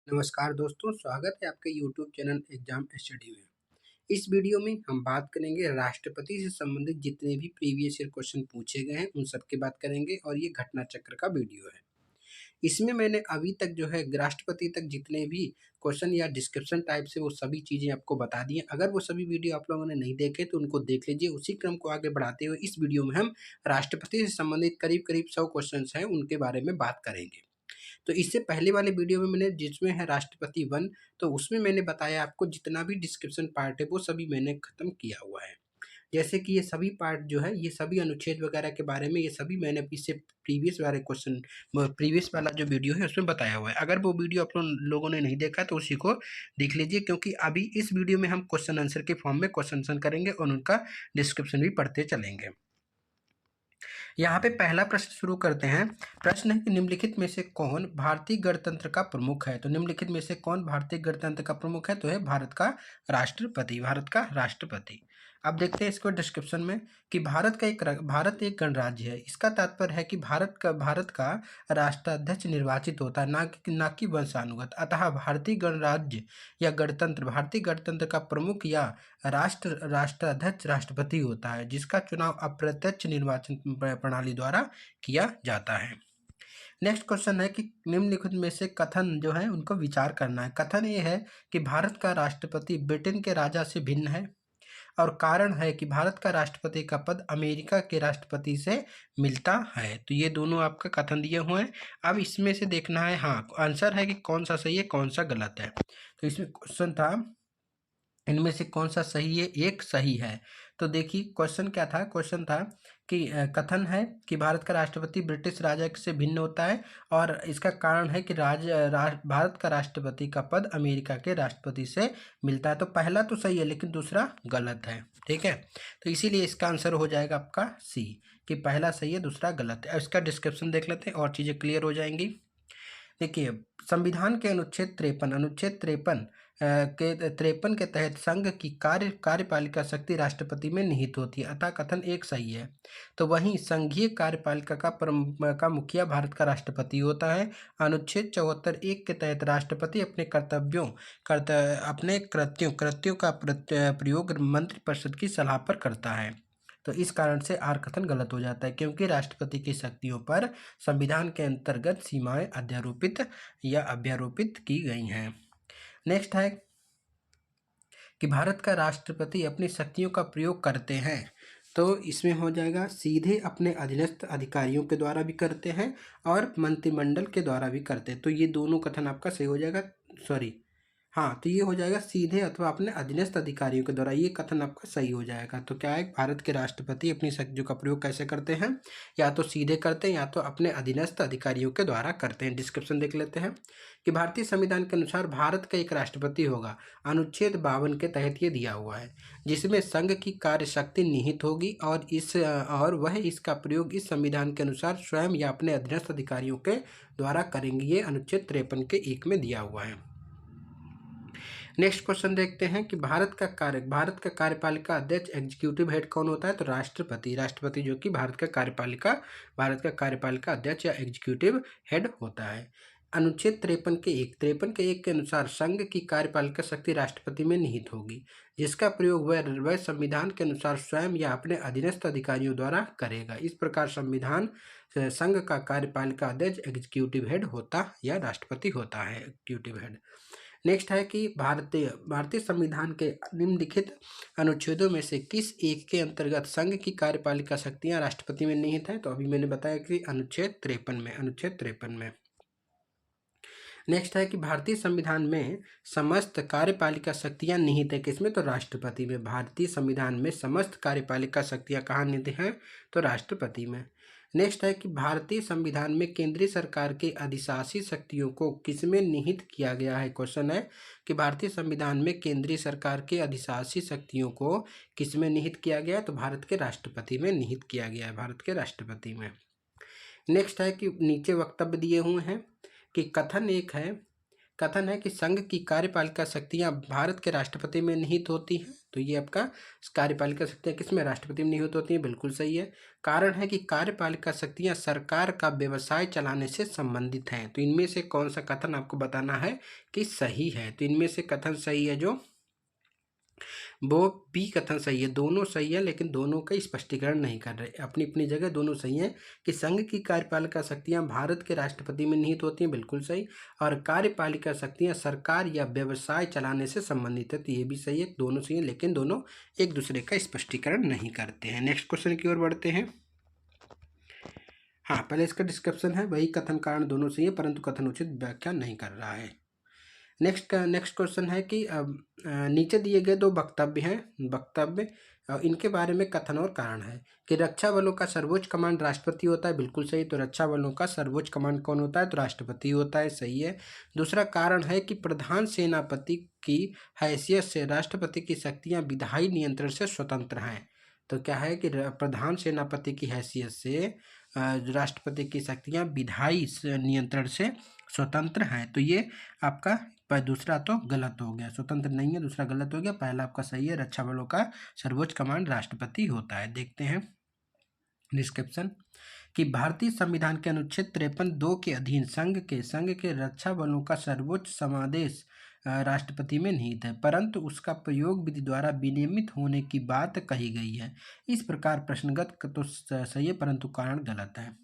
नमस्कार दोस्तों, स्वागत है आपके YouTube चैनल एग्जाम स्टडी में। इस वीडियो में हम बात करेंगे राष्ट्रपति से संबंधित जितने भी प्रीवियस ईयर क्वेश्चन पूछे गए हैं, उन सब की बात करेंगे और ये घटना चक्र का वीडियो है। इसमें मैंने अभी तक जो है राष्ट्रपति तक जितने भी क्वेश्चन या डिस्क्रिप्शन टाइप से वो सभी चीज़ें आपको बता दी हैं। अगर वो सभी वीडियो आप लोगों ने नहीं देखे तो उनको देख लीजिए। उसी क्रम को आगे बढ़ाते हुए इस वीडियो में हम राष्ट्रपति से संबंधित करीब-करीब 100 क्वेश्चन्स हैं, उनके बारे में बात करेंगे। तो इससे पहले वाले वीडियो में मैंने जिसमें है राष्ट्रपति 1 तो उसमें मैंने बताया आपको जितना भी डिस्क्रिप्शन पार्ट है वो सभी मैंने खत्म किया हुआ है। जैसे कि ये सभी पार्ट जो है ये सभी अनुच्छेद वगैरह के बारे में ये सभी मैंने इससे प्रीवियस वाले क्वेश्चन प्रीवियस वाला जो वीडियो है उसमें बताया हुआ है। अगर वो वीडियो आप लोगों ने नहीं देखा तो उसी को देख लीजिए, क्योंकि अभी इस वीडियो में हम क्वेश्चन आंसर के फॉर्म में क्वेश्चन आंसर करेंगे और उनका डिस्क्रिप्शन भी पढ़ते चलेंगे। यहाँ पे पहला प्रश्न शुरू करते हैं। प्रश्न है कि निम्नलिखित में से कौन भारतीय गणतंत्र का प्रमुख है। तो निम्नलिखित में से कौन भारतीय गणतंत्र का प्रमुख है, तो है भारत का राष्ट्रपति। भारत का राष्ट्रपति। अब देखते हैं इसको डिस्क्रिप्शन में कि भारत एक गणराज्य है। इसका तात्पर्य है कि भारत का राष्ट्राध्यक्ष निर्वाचित होता है, ना कि वंशानुगत। अतः भारतीय गणराज्य या गणतंत्र भारतीय गणतंत्र का प्रमुख या राष्ट्राध्यक्ष राष्ट्रपति होता है, जिसका चुनाव अप्रत्यक्ष निर्वाचन प्रणाली द्वारा किया जाता है। नेक्स्ट क्वेश्चन है कि निम्नलिखित में से कथन जो है उनको विचार करना है। कथन ये है कि भारत का राष्ट्रपति ब्रिटेन के राजा से भिन्न है, और कारण है कि भारत का राष्ट्रपति का पद अमेरिका के राष्ट्रपति से मिलता है। तो ये दोनों आपका कथन दिए हुए हैं। अब इसमें से देखना है, हाँ आंसर है कि कौन सा सही है कौन सा गलत है। तो इसमें क्वेश्चन था इनमें से कौन सा सही है, एक सही है। तो देखिए क्वेश्चन क्या था, क्वेश्चन था कि कथन है कि भारत का राष्ट्रपति ब्रिटिश राजा से भिन्न होता है, और इसका कारण है कि भारत का राष्ट्रपति का पद अमेरिका के राष्ट्रपति से मिलता है। तो पहला तो सही है लेकिन दूसरा गलत है, ठीक है। तो इसीलिए इसका आंसर हो जाएगा आपका सी, कि पहला सही है दूसरा गलत है। इसका डिस्क्रिप्शन देख लेते हैं और चीज़ें क्लियर हो जाएंगी। देखिए संविधान के अनुच्छेद 53 के 53 के तहत संघ की कार्यपालिका शक्ति राष्ट्रपति में निहित होती है, अतः कथन एक सही है। तो वहीं संघीय कार्यपालिका का मुखिया भारत का राष्ट्रपति होता है। अनुच्छेद 74(1) के तहत राष्ट्रपति अपने कृत्यों का प्रयोग मंत्रिपरिषद की सलाह पर करता है। तो इस कारण से आर कथन गलत हो जाता है, क्योंकि राष्ट्रपति की शक्तियों पर संविधान के अंतर्गत सीमाएं अध्यारोपित या अभ्यारोपित की गई हैं। नेक्स्ट है कि भारत का राष्ट्रपति अपनी शक्तियों का प्रयोग करते हैं। तो इसमें हो जाएगा सीधे अपने अधीनस्थ अधिकारियों के द्वारा भी करते हैं और मंत्रिमंडल के द्वारा भी करते हैं। तो ये दोनों कथन आपका सही हो जाएगा, सॉरी हाँ, तो ये हो जाएगा सीधे अथवा अपने अधीनस्थ अधिकारियों के द्वारा, ये कथन आपका सही हो जाएगा। तो क्या है, भारत के राष्ट्रपति अपनी शक्तियों का प्रयोग कैसे करते हैं, या तो सीधे करते हैं या तो अपने अधीनस्थ अधिकारियों के द्वारा करते हैं। डिस्क्रिप्शन देख लेते हैं कि भारतीय संविधान के अनुसार भारत का एक राष्ट्रपति होगा। अनुच्छेद 52 के तहत ये दिया हुआ है, जिसमें संघ की कार्य शक्ति निहित होगी और वह इसका प्रयोग इस संविधान के अनुसार स्वयं या अपने अधीनस्थ अधिकारियों के द्वारा करेंगे। ये अनुच्छेद 53 के 1 में दिया हुआ है। नेक्स्ट क्वेश्चन देखते हैं कि भारत का कार्यपालिका अध्यक्ष एग्जीक्यूटिव हेड कौन होता है। तो राष्ट्रपति जो कि भारत का कार्यपालिका अध्यक्ष या एग्जीक्यूटिव हेड होता है। अनुच्छेद 53 के 1 के अनुसार संघ की कार्यपालिका शक्ति राष्ट्रपति में निहित होगी, जिसका प्रयोग वह संविधान के अनुसार स्वयं या अपने अधीनस्थ अधिकारियों द्वारा करेगा। इस प्रकार संघ का कार्यपालिका अध्यक्ष एग्जीक्यूटिव हेड होता या राष्ट्रपति होता है, एग्जीक्यूटिव हेड। नेक्स्ट है कि भारतीय संविधान के निम्नलिखित अनुच्छेदों में से किस एक के अंतर्गत संघ की कार्यपालिका शक्तियां राष्ट्रपति में निहित है। तो अभी मैंने बताया कि अनुच्छेद 53 में। नेक्स्ट है कि भारतीय संविधान में समस्त कार्यपालिका शक्तियां निहित है किसमें, तो राष्ट्रपति में। भारतीय संविधान में समस्त कार्यपालिका शक्तियां कहाँ निहित हैं, तो राष्ट्रपति में। नेक्स्ट है कि भारतीय संविधान में केंद्रीय सरकार के अधिशासी शक्तियों को किसमें निहित किया गया है। क्वेश्चन है कि भारतीय संविधान में केंद्रीय सरकार के अधिशासी शक्तियों को किसमें निहित किया गया है, तो भारत के राष्ट्रपति में निहित किया गया है, भारत के राष्ट्रपति में। नेक्स्ट है कि नीचे वक्तव्य दिए हुए हैं कि कथन एक है कथन है कि संघ की कार्यपालिका शक्तियां भारत के राष्ट्रपति में निहित होती हैं। तो ये आपका कार्यपालिका शक्तियां किसमें? राष्ट्रपति में निहित होती हैं, बिल्कुल सही है। कारण है कि कार्यपालिका शक्तियां सरकार का व्यवसाय चलाने से संबंधित हैं। तो इनमें से कौन सा कथन आपको बताना है कि सही है? तो इनमें से कथन सही है जो वो बी कथन सही है। दोनों सही है, लेकिन दोनों का स्पष्टीकरण नहीं कर रहे। अपनी अपनी जगह दोनों सही हैं कि संघ की कार्यपालिका शक्तियां भारत के राष्ट्रपति में निहित होती हैं, बिल्कुल सही। और कार्यपालिका शक्तियां सरकार या व्यवसाय चलाने से संबंधित है, तो ये भी सही है। दोनों सही है, लेकिन दोनों एक दूसरे का स्पष्टीकरण नहीं करते हैं। नेक्स्ट क्वेश्चन की ओर बढ़ते हैं। हाँ, पहले इसका डिस्क्रिप्शन है, वही कथन कारण दोनों सही है, परंतु कथन उचित व्याख्या नहीं कर रहा है। नेक्स्ट क्वेश्चन है कि नीचे दिए गए दो वक्तव्य हैं, इनके बारे में कथन और कारण है कि रक्षा बलों का सर्वोच्च कमांड राष्ट्रपति होता है, बिल्कुल सही। तो रक्षा बलों का सर्वोच्च कमांड कौन होता है? तो राष्ट्रपति होता है, सही है। दूसरा कारण है कि प्रधान सेनापति की हैसियत से राष्ट्रपति की शक्तियां विधायी नियंत्रण से स्वतंत्र हैं। तो क्या है कि प्रधान सेनापति की हैसियत से राष्ट्रपति की शक्तियां विधायी नियंत्रण से स्वतंत्र हैं। तो ये आपका पर दूसरा तो गलत हो गया, स्वतंत्र नहीं है, दूसरा गलत हो गया। पहला आपका सही है, रक्षा बलों का सर्वोच्च कमांड राष्ट्रपति होता है। देखते हैं डिस्क्रिप्शन कि भारतीय संविधान के अनुच्छेद 53(2) के अधीन संघ के रक्षा बलों का सर्वोच्च समादेश राष्ट्रपति में निहित है, परंतु उसका प्रयोग विधि द्वारा विनियमित होने की बात कही गई है। इस प्रकार प्रश्नगत तो सही है, परंतु कारण गलत है।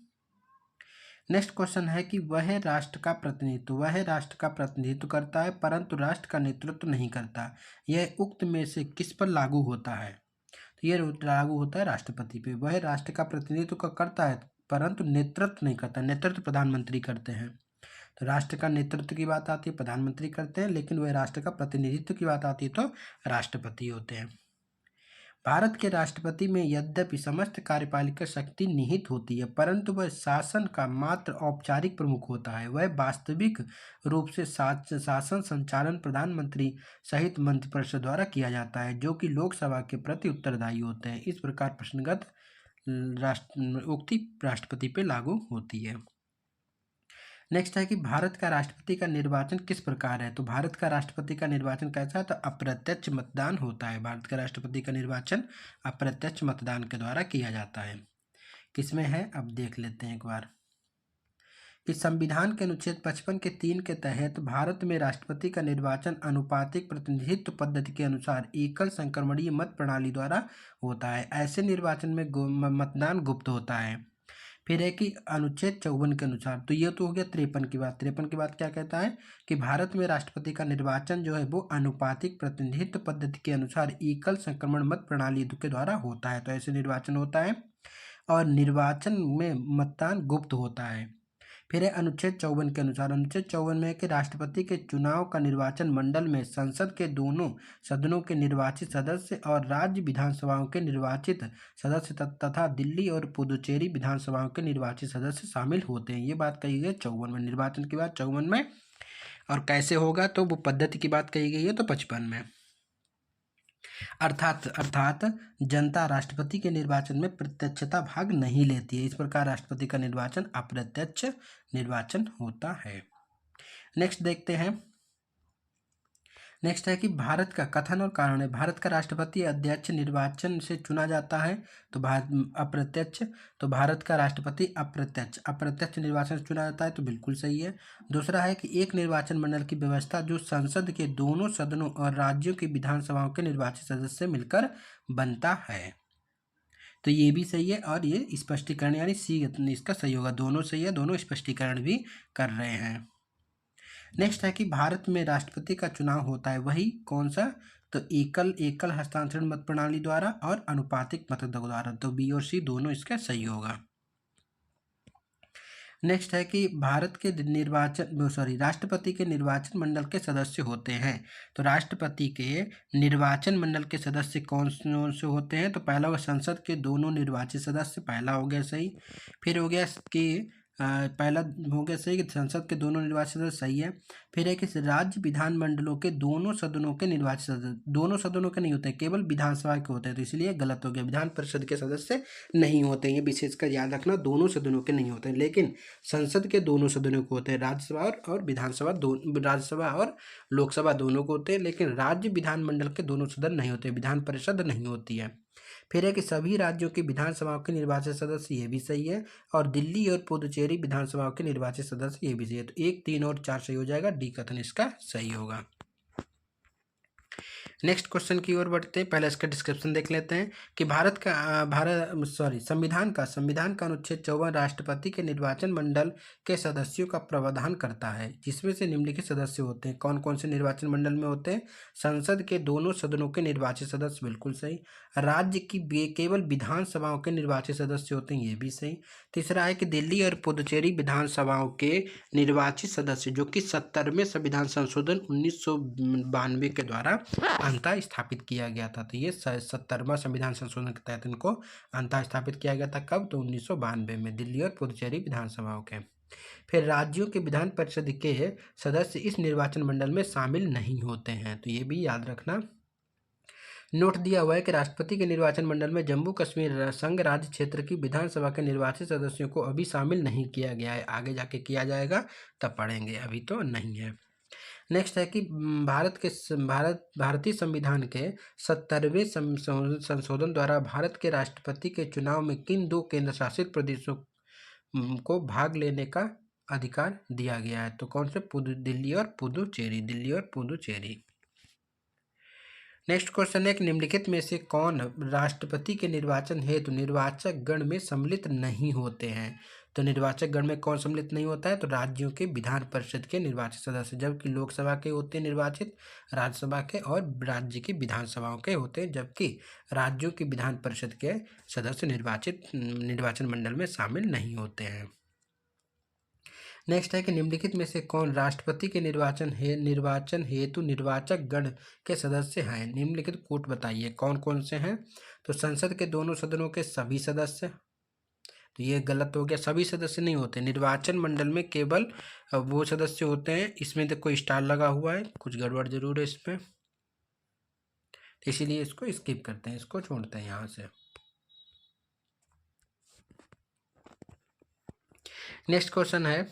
नेक्स्ट क्वेश्चन है कि वह राष्ट्र का प्रतिनिधित्व करता है, परंतु राष्ट्र का नेतृत्व नहीं करता। यह उक्त में से किस पर लागू होता है? तो ये लागू होता है राष्ट्रपति पे। वह राष्ट्र का प्रतिनिधित्व करता है, परंतु नेतृत्व नहीं करता। नेतृत्व प्रधानमंत्री करते हैं। तो राष्ट्र का नेतृत्व की बात आती है, प्रधानमंत्री करते हैं, लेकिन वह राष्ट्र का प्रतिनिधित्व की बात आती है तो राष्ट्रपति होते हैं। भारत के राष्ट्रपति में यद्यपि समस्त कार्यपालिका शक्ति निहित होती है, परंतु वह शासन का मात्र औपचारिक प्रमुख होता है। वह वास्तविक रूप से शासन संचालन प्रधानमंत्री सहित मंत्रिपरिषद द्वारा किया जाता है, जो कि लोकसभा के प्रति उत्तरदायी होते हैं। इस प्रकार प्रश्नगत उक्ति राष्ट्रपति पे लागू होती है। नेक्स्ट है कि भारत का राष्ट्रपति का निर्वाचन किस प्रकार है? तो भारत का राष्ट्रपति का निर्वाचन कैसा है? तो अप्रत्यक्ष मतदान होता है। भारत का राष्ट्रपति का निर्वाचन अप्रत्यक्ष मतदान के द्वारा किया जाता है। किसमें है? अब देख लेते हैं एक बार। इस संविधान के अनुच्छेद 55 के 3 के तहत भारत में राष्ट्रपति का निर्वाचन अनुपातिक प्रतिनिधित्व पद्धति के अनुसार एकल संक्रमणीय मत प्रणाली द्वारा होता है। ऐसे निर्वाचन में मतदान गुप्त होता है। फिर है कि अनुच्छेद 54 के अनुसार, तो ये तो हो गया 53 की बात। 53 की बात क्या कहता है कि भारत में राष्ट्रपति का निर्वाचन जो है वो अनुपातिक प्रतिनिधित्व पद्धति के अनुसार एकल संक्रमण मत प्रणाली के द्वारा होता है। तो ऐसे निर्वाचन होता है और निर्वाचन में मतदान गुप्त होता है। फिर है अनुच्छेद 54 के अनुसार। अनुच्छेद 54 में है कि राष्ट्रपति के चुनाव का निर्वाचन मंडल में संसद के दोनों सदनों के निर्वाचित सदस्य और राज्य विधानसभाओं के निर्वाचित सदस्य तथा दिल्ली और पुदुचेरी विधानसभाओं के निर्वाचित सदस्य शामिल होते हैं। ये बात कही गई 54 में, निर्वाचन की बात 54 में। और कैसे होगा तो वो पद्धति की बात कही गई है तो 55 में। अर्थात जनता राष्ट्रपति के निर्वाचन में प्रत्यक्षता भाग नहीं लेती है। इस प्रकार राष्ट्रपति का निर्वाचन अप्रत्यक्ष निर्वाचन होता है। नेक्स्ट देखते हैं। नेक्स्ट है कि भारत का कथन और कारण है। भारत का राष्ट्रपति अध्यक्ष निर्वाचन से चुना जाता है, तो अप्रत्यक्ष। तो भारत का राष्ट्रपति अप्रत्यक्ष निर्वाचन से चुना जाता है, तो बिल्कुल सही है। दूसरा है कि एक निर्वाचन मंडल की व्यवस्था जो संसद के दोनों सदनों और राज्यों की विधानसभाओं के निर्वाचित सदस्य मिलकर बनता है, तो ये भी सही है। और ये स्पष्टीकरण यानी सी इसका सही होगा। दोनों सही है, दोनों स्पष्टीकरण भी कर रहे हैं। नेक्स्ट है कि भारत में राष्ट्रपति का चुनाव होता है, वही कौन सा? तो एकल हस्तांतरण मत प्रणाली द्वारा और अनुपातिक मत द्वारा। तो बी और सी दोनों इसका सही होगा। नेक्स्ट है कि राष्ट्रपति के निर्वाचन मंडल के सदस्य होते हैं। तो राष्ट्रपति के निर्वाचन मंडल के सदस्य कौन से होते हैं? तो पहला होगा संसद के दोनों निर्वाचित सदस्य, पहला हो गया सही। फिर हो गया कि पहला हो गया सही कि संसद के दोनों निर्वाचित सदस्य, सही है। फिर है कि राज्य विधानमंडलों के दोनों सदनों के निर्वाचित सदस्य, दोनों सदनों के नहीं होते, केवल विधानसभा के होते हैं, तो इसलिए गलत हो गया। विधान परिषद के सदस्य नहीं होते हैं, ये विशेषकर याद रखना, दोनों सदनों के नहीं होते हैं, लेकिन संसद के दोनों सदनों को होते हैं। राज्यसभा और विधानसभा राज्यसभा और लोकसभा दोनों को होते हैं, लेकिन राज्य विधानमंडल के दोनों सदन नहीं होते, विधान परिषद नहीं होती है। फिर है कि सभी राज्यों की विधानसभाओं के निर्वाचित सदस्य, ये भी सही है। और दिल्ली और पुदुचेरी विधानसभाओं के निर्वाचित सदस्य, ये भी सही है। तो 1, 3 और 4 सही हो जाएगा, डी कथन इसका सही होगा। नेक्स्ट क्वेश्चन की ओर बढ़ते हैं। पहले इसका डिस्क्रिप्शन देख लेते हैं कि संविधान का अनुच्छेद 54 राष्ट्रपति के निर्वाचन मंडल के सदस्यों का प्रावधान करता है, जिसमें से निम्नलिखित सदस्य होते हैं। कौन कौन से निर्वाचन मंडल में होते हैं? संसद के दोनों सदनों के निर्वाचित सदस्य, बिल्कुल सही। राज्य की केवल विधानसभाओं के निर्वाचित सदस्य होते हैं, ये भी सही। तीसरा है कि दिल्ली और पुदुचेरी विधानसभाओं के निर्वाचित सदस्य, जो कि 70वें संविधान संशोधन 1992 के द्वारा अंतः स्थापित किया गया था, तो ये 70वां संविधान संशोधन के तहत इनको अंतः स्थापित किया गया था। कब? तो 1992 में दिल्ली और पुदुचेरी विधानसभाओं के। फिर राज्यों के विधान परिषद के सदस्य इस निर्वाचन मंडल में शामिल नहीं होते हैं, तो ये भी याद रखना। नोट दिया हुआ है कि राष्ट्रपति के निर्वाचन मंडल में जम्मू कश्मीर संघ राज्य क्षेत्र की विधानसभा के निर्वाचित सदस्यों को अभी शामिल नहीं किया गया है, आगे जाके किया जाएगा, तब पढ़ेंगे, अभी तो नहीं है। नेक्स्ट है कि भारतीय संविधान के 70वें संशोधन द्वारा भारत के राष्ट्रपति के चुनाव में किन 2 केंद्र शासित प्रदेशों को भाग लेने का अधिकार दिया गया है? तो कौन से? दिल्ली और पुदुचेरी। नेक्स्ट क्वेश्चन है कि निम्नलिखित में से कौन राष्ट्रपति के निर्वाचन हेतु निर्वाचक गण में सम्मिलित नहीं होते हैं? तो निर्वाचक गण में कौन सम्मिलित नहीं होता है? तो राज्यों के विधान परिषद के निर्वाचित सदस्य, जबकि लोकसभा के होते हैं निर्वाचित, राज्यसभा के और राज्य की विधानसभाओं के होते हैं, जबकि राज्यों की विधान परिषद के सदस्य निर्वाचन मंडल में शामिल नहीं होते हैं। नेक्स्ट है कि निम्नलिखित में से कौन राष्ट्रपति के निर्वाचन हेतु निर्वाचक गण के सदस्य हैं? निम्नलिखित कोट बताइए कौन कौन से हैं? तो संसद के दोनों सदनों के सभी सदस्य, तो ये गलत हो गया, सभी सदस्य नहीं होते, निर्वाचन मंडल में केवल वो सदस्य होते हैं। इसमें देखो स्टार लगा हुआ है, कुछ गड़बड़ जरूर है इसमें, इसीलिए इसको स्किप करते हैं, इसको छोड़ते हैं यहाँ से। नेक्स्ट क्वेश्चन है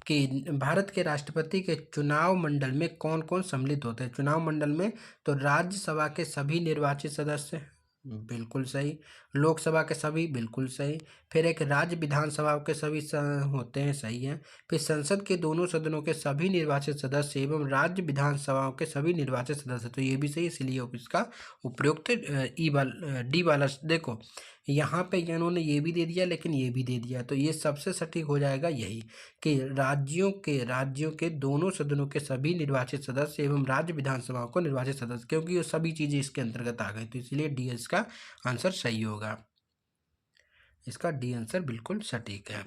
कि भारत के राष्ट्रपति के चुनाव मंडल में कौन कौन सम्मिलित होते हैं? चुनाव मंडल में तो राज्यसभा के सभी निर्वाचित सदस्य, बिल्कुल सही। लोकसभा के सभी, बिल्कुल सही। फिर एक राज्य विधानसभा के सभी होते हैं, सही है। फिर संसद के दोनों सदनों के सभी निर्वाचित सदस्य एवं राज्य विधानसभाओं के सभी निर्वाचित सदस्य, तो ये भी सही, इसलिए इसका उपयुक्त डी वाला देखो यहाँ पे इन्होंने ये भी दे दिया, लेकिन ये भी दे दिया, तो ये सबसे सटीक हो जाएगा यही कि राज्यों के दोनों सदनों के सभी निर्वाचित सदस्य एवं राज्य विधानसभाओं को निर्वाचित सदस्य, क्योंकि ये सभी चीजें इसके अंतर्गत आ गई, तो इसलिए डी इसका आंसर सही होगा। इसका डी आंसर बिल्कुल सटीक है,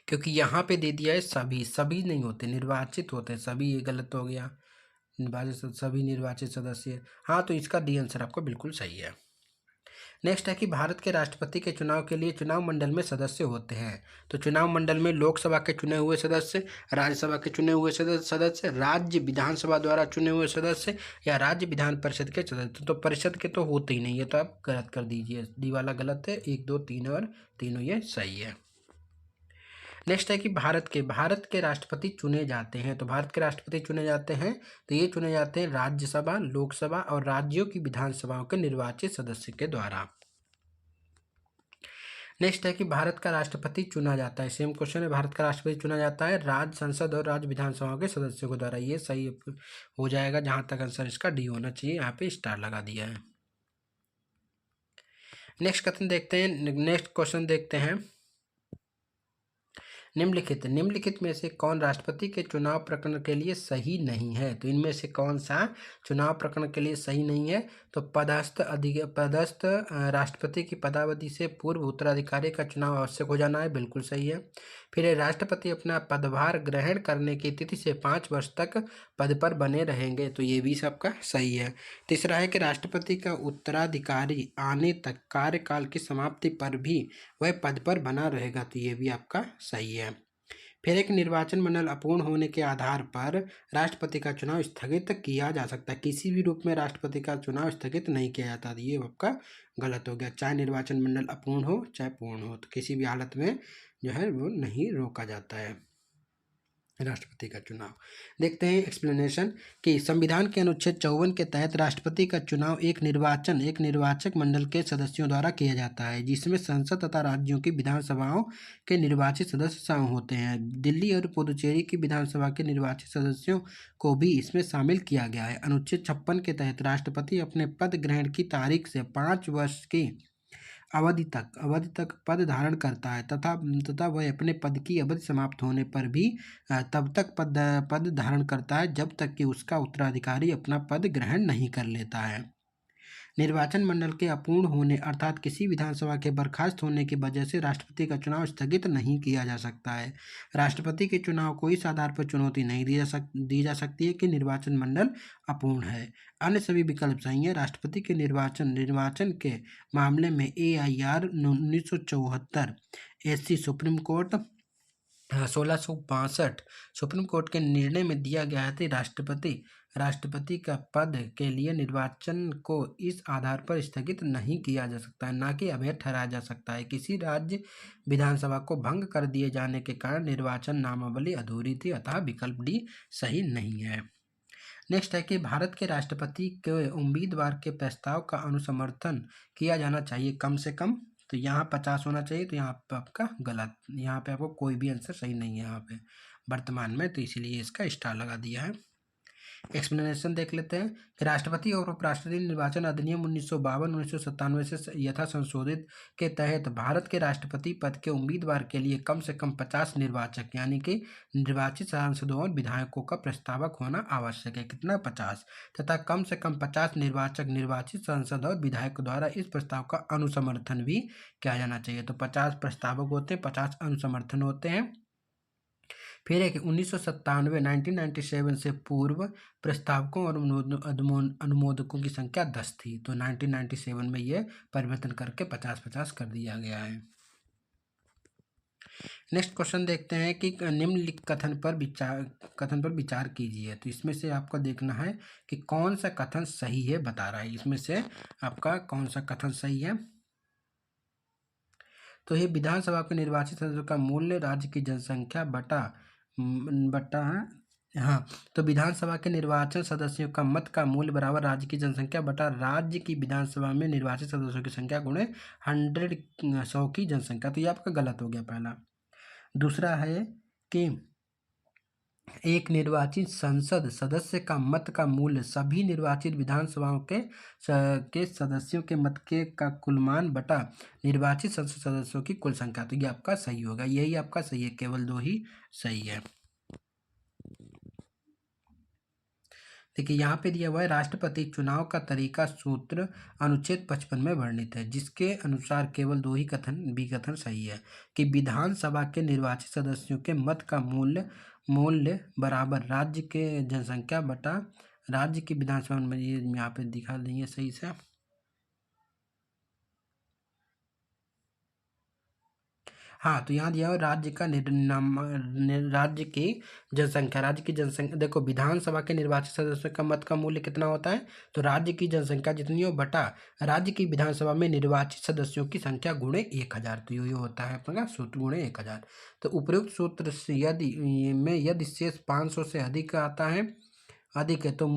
क्योंकि यहाँ पे दे दिया है सभी नहीं होते, निर्वाचित होते हैं सभी, ये गलत हो गया, सभी निर्वाचित सदस्य। हाँ, तो इसका डी आंसर आपको बिल्कुल सही है। नेक्स्ट है कि भारत के राष्ट्रपति के चुनाव के लिए चुनाव मंडल में सदस्य होते हैं। तो चुनाव मंडल में लोकसभा के चुने हुए सदस्य, राज्यसभा के चुने हुए सदस्य, राज्य विधानसभा द्वारा चुने हुए सदस्य या राज्य विधान परिषद के सदस्य। तो परिषद के तो होते ही नहीं है, तो आप गलत कर दीजिए, डी वाला गलत है, 1, 2, 3 और तीनों ये सही है। नेक्स्ट है कि भारत के राष्ट्रपति चुने जाते हैं। तो भारत के राष्ट्रपति चुने जाते हैं, तो ये चुने जाते हैं राज्यसभा, लोकसभा और राज्यों की विधानसभाओं के निर्वाचित सदस्य के द्वारा। नेक्स्ट है कि भारत का राष्ट्रपति चुना जाता है, सेम क्वेश्चन है, भारत का राष्ट्रपति चुना जाता है राज्य संसद और राज्य विधानसभाओं के सदस्यों के द्वारा, ये सही हो जाएगा, जहां तक आंसर इसका डी होना चाहिए, यहाँ पे स्टार लगा दिया है। नेक्स्ट क्वेश्चन देखते हैं। निम्नलिखित में से कौन राष्ट्रपति के चुनाव प्रकरण के लिए सही नहीं है? तो इनमें से कौन सा चुनाव प्रकरण के लिए सही नहीं है? तो पदस्थ राष्ट्रपति की पदावधि से पूर्व उत्तराधिकारी का चुनाव आवश्यक हो जाना है, बिल्कुल सही है। फिर राष्ट्रपति अपना पदभार ग्रहण करने की तिथि से 5 वर्ष तक पद पर बने रहेंगे, तो ये भी सबका सही है। तीसरा है कि राष्ट्रपति का उत्तराधिकारी आने तक कार्यकाल की समाप्ति पर भी वह पद पर बना रहेगा, तो ये भी आपका सही है। फिर एक निर्वाचन मंडल अपूर्ण होने के आधार पर राष्ट्रपति का चुनाव स्थगित किया जा सकता है। किसी भी रूप में राष्ट्रपति का चुनाव स्थगित नहीं किया जाता, ये आपका गलत हो गया। चाहे निर्वाचन मंडल अपूर्ण हो चाहे पूर्ण हो, तो किसी भी हालत में जो है वो नहीं रोका जाता है राष्ट्रपति का चुनाव। देखते हैं एक्सप्लेनेशन कि संविधान के अनुच्छेद 54 के तहत राष्ट्रपति का चुनाव एक निर्वाचक मंडल के सदस्यों द्वारा किया जाता है, जिसमें संसद तथा राज्यों की विधानसभाओं के निर्वाचित सदस्य शामिल होते हैं। दिल्ली और पुदुचेरी की विधानसभा के निर्वाचित सदस्यों को भी इसमें शामिल किया गया है। अनुच्छेद 56 के तहत राष्ट्रपति अपने पद ग्रहण की तारीख से 5 वर्ष की अवधि तक पद धारण करता है तथा वह अपने पद की अवधि समाप्त होने पर भी तब तक पद धारण करता है जब तक कि उसका उत्तराधिकारी अपना पद ग्रहण नहीं कर लेता है। निर्वाचन मंडल के अपूर्ण होने अर्थात किसी विधानसभा के बर्खास्त होने की वजह से राष्ट्रपति का चुनाव स्थगित नहीं किया जा सकता है। राष्ट्रपति के चुनाव को इस आधार पर चुनौती नहीं दी जा सकती है कि निर्वाचन मंडल अपूर्ण है। अन्य सभी विकल्प सही है। राष्ट्रपति के निर्वाचन के मामले में AIR 1974 SC supreme court 1662 supreme court के निर्णय में दिया गया है कि राष्ट्रपति का पद के लिए निर्वाचन को इस आधार पर स्थगित नहीं किया जा सकता है, ना कि अवैध ठहराया जा सकता है। किसी राज्य विधानसभा को भंग कर दिए जाने के कारण निर्वाचन नामावली अधूरी थी, अतः विकल्प डी सही नहीं है। नेक्स्ट है कि भारत के राष्ट्रपति के उम्मीदवार के प्रस्ताव का अनुसमर्थन किया जाना चाहिए कम से कम, तो यहाँ 50 होना चाहिए, तो यहाँ पे आपका गलत, यहाँ पे आपको कोई भी आंसर सही नहीं है यहाँ पे वर्तमान में, तो इसीलिए इसका स्टार लगा दिया है। एक्सप्लेनेशन देख लेते हैं कि राष्ट्रपति और उपराष्ट्रपति निर्वाचन अधिनियम 1952-1997 से यथा संशोधित के तहत भारत के राष्ट्रपति पद के उम्मीदवार के लिए कम से कम 50 निर्वाचक यानी कि निर्वाचित सांसदों और विधायकों का प्रस्तावक होना आवश्यक है। कितना? 50, तथा कम से कम 50 निर्वाचक निर्वाचित सांसद और विधायक द्वारा इस प्रस्ताव का अनुसमर्थन भी किया जाना चाहिए। तो 50 प्रस्तावक होते हैं, 50 अनुसमर्थन होते हैं। फिर एक 1997 से पूर्व प्रस्तावकों और अनुमोदकों की संख्या 10 थी, तो 1997 में ये परिवर्तन करके 50-50 कर दिया गया है। नेक्स्ट क्वेश्चन देखते हैं कि निम्नलिखित कथन पर विचार कीजिए। तो इसमें से आपको देखना है कि कौन सा कथन सही है, बता रहा है इसमें से आपका कौन सा कथन सही है। तो ये विधानसभा के निर्वाचित सदस्यों का मूल्य राज्य की जनसंख्या बटा हाँ, तो विधानसभा के निर्वाचन सदस्यों का मत का मूल्य बराबर राज्य की जनसंख्या बटा राज्य की विधानसभा में निर्वाचित सदस्यों की संख्या गुणे 100 की जनसंख्या, तो ये आपका गलत हो गया पहला। दूसरा है कि एक निर्वाचित संसद सदस्य का मत का मूल्य सभी निर्वाचित विधानसभाओं के सदस्यों के मत के का कुल मान बटा निर्वाचित संसद सदस्यों की कुल संख्या, तो ये आपका सही होगा। यही आपका सही है, केवल 2 ही सही है। देखिए यहाँ पे दिया हुआ है राष्ट्रपति चुनाव का तरीका सूत्र अनुच्छेद 55 में वर्णित है, जिसके अनुसार केवल 2 ही कथन सही है कि विधानसभा के निर्वाचित सदस्यों के मत का मूल्य बराबर राज्य के जनसंख्या बटा राज्य की विधानसभा में, ये यहाँ पे दिखा देंगे सही से। हाँ, तो यहाँ दिया हुआ राज्य की जनसंख्या देखो विधानसभा के निर्वाचित सदस्यों का मत का मूल्य कितना होता है, तो राज्य की जनसंख्या जितनी हो बटा राज्य की विधानसभा में निर्वाचित सदस्यों की संख्या गुणे 1000, तो ये होता है अपना सूत्र गुणे 1000। तो उपयुक्त सूत्र से यदि शेष 500 से अधिक आता है तो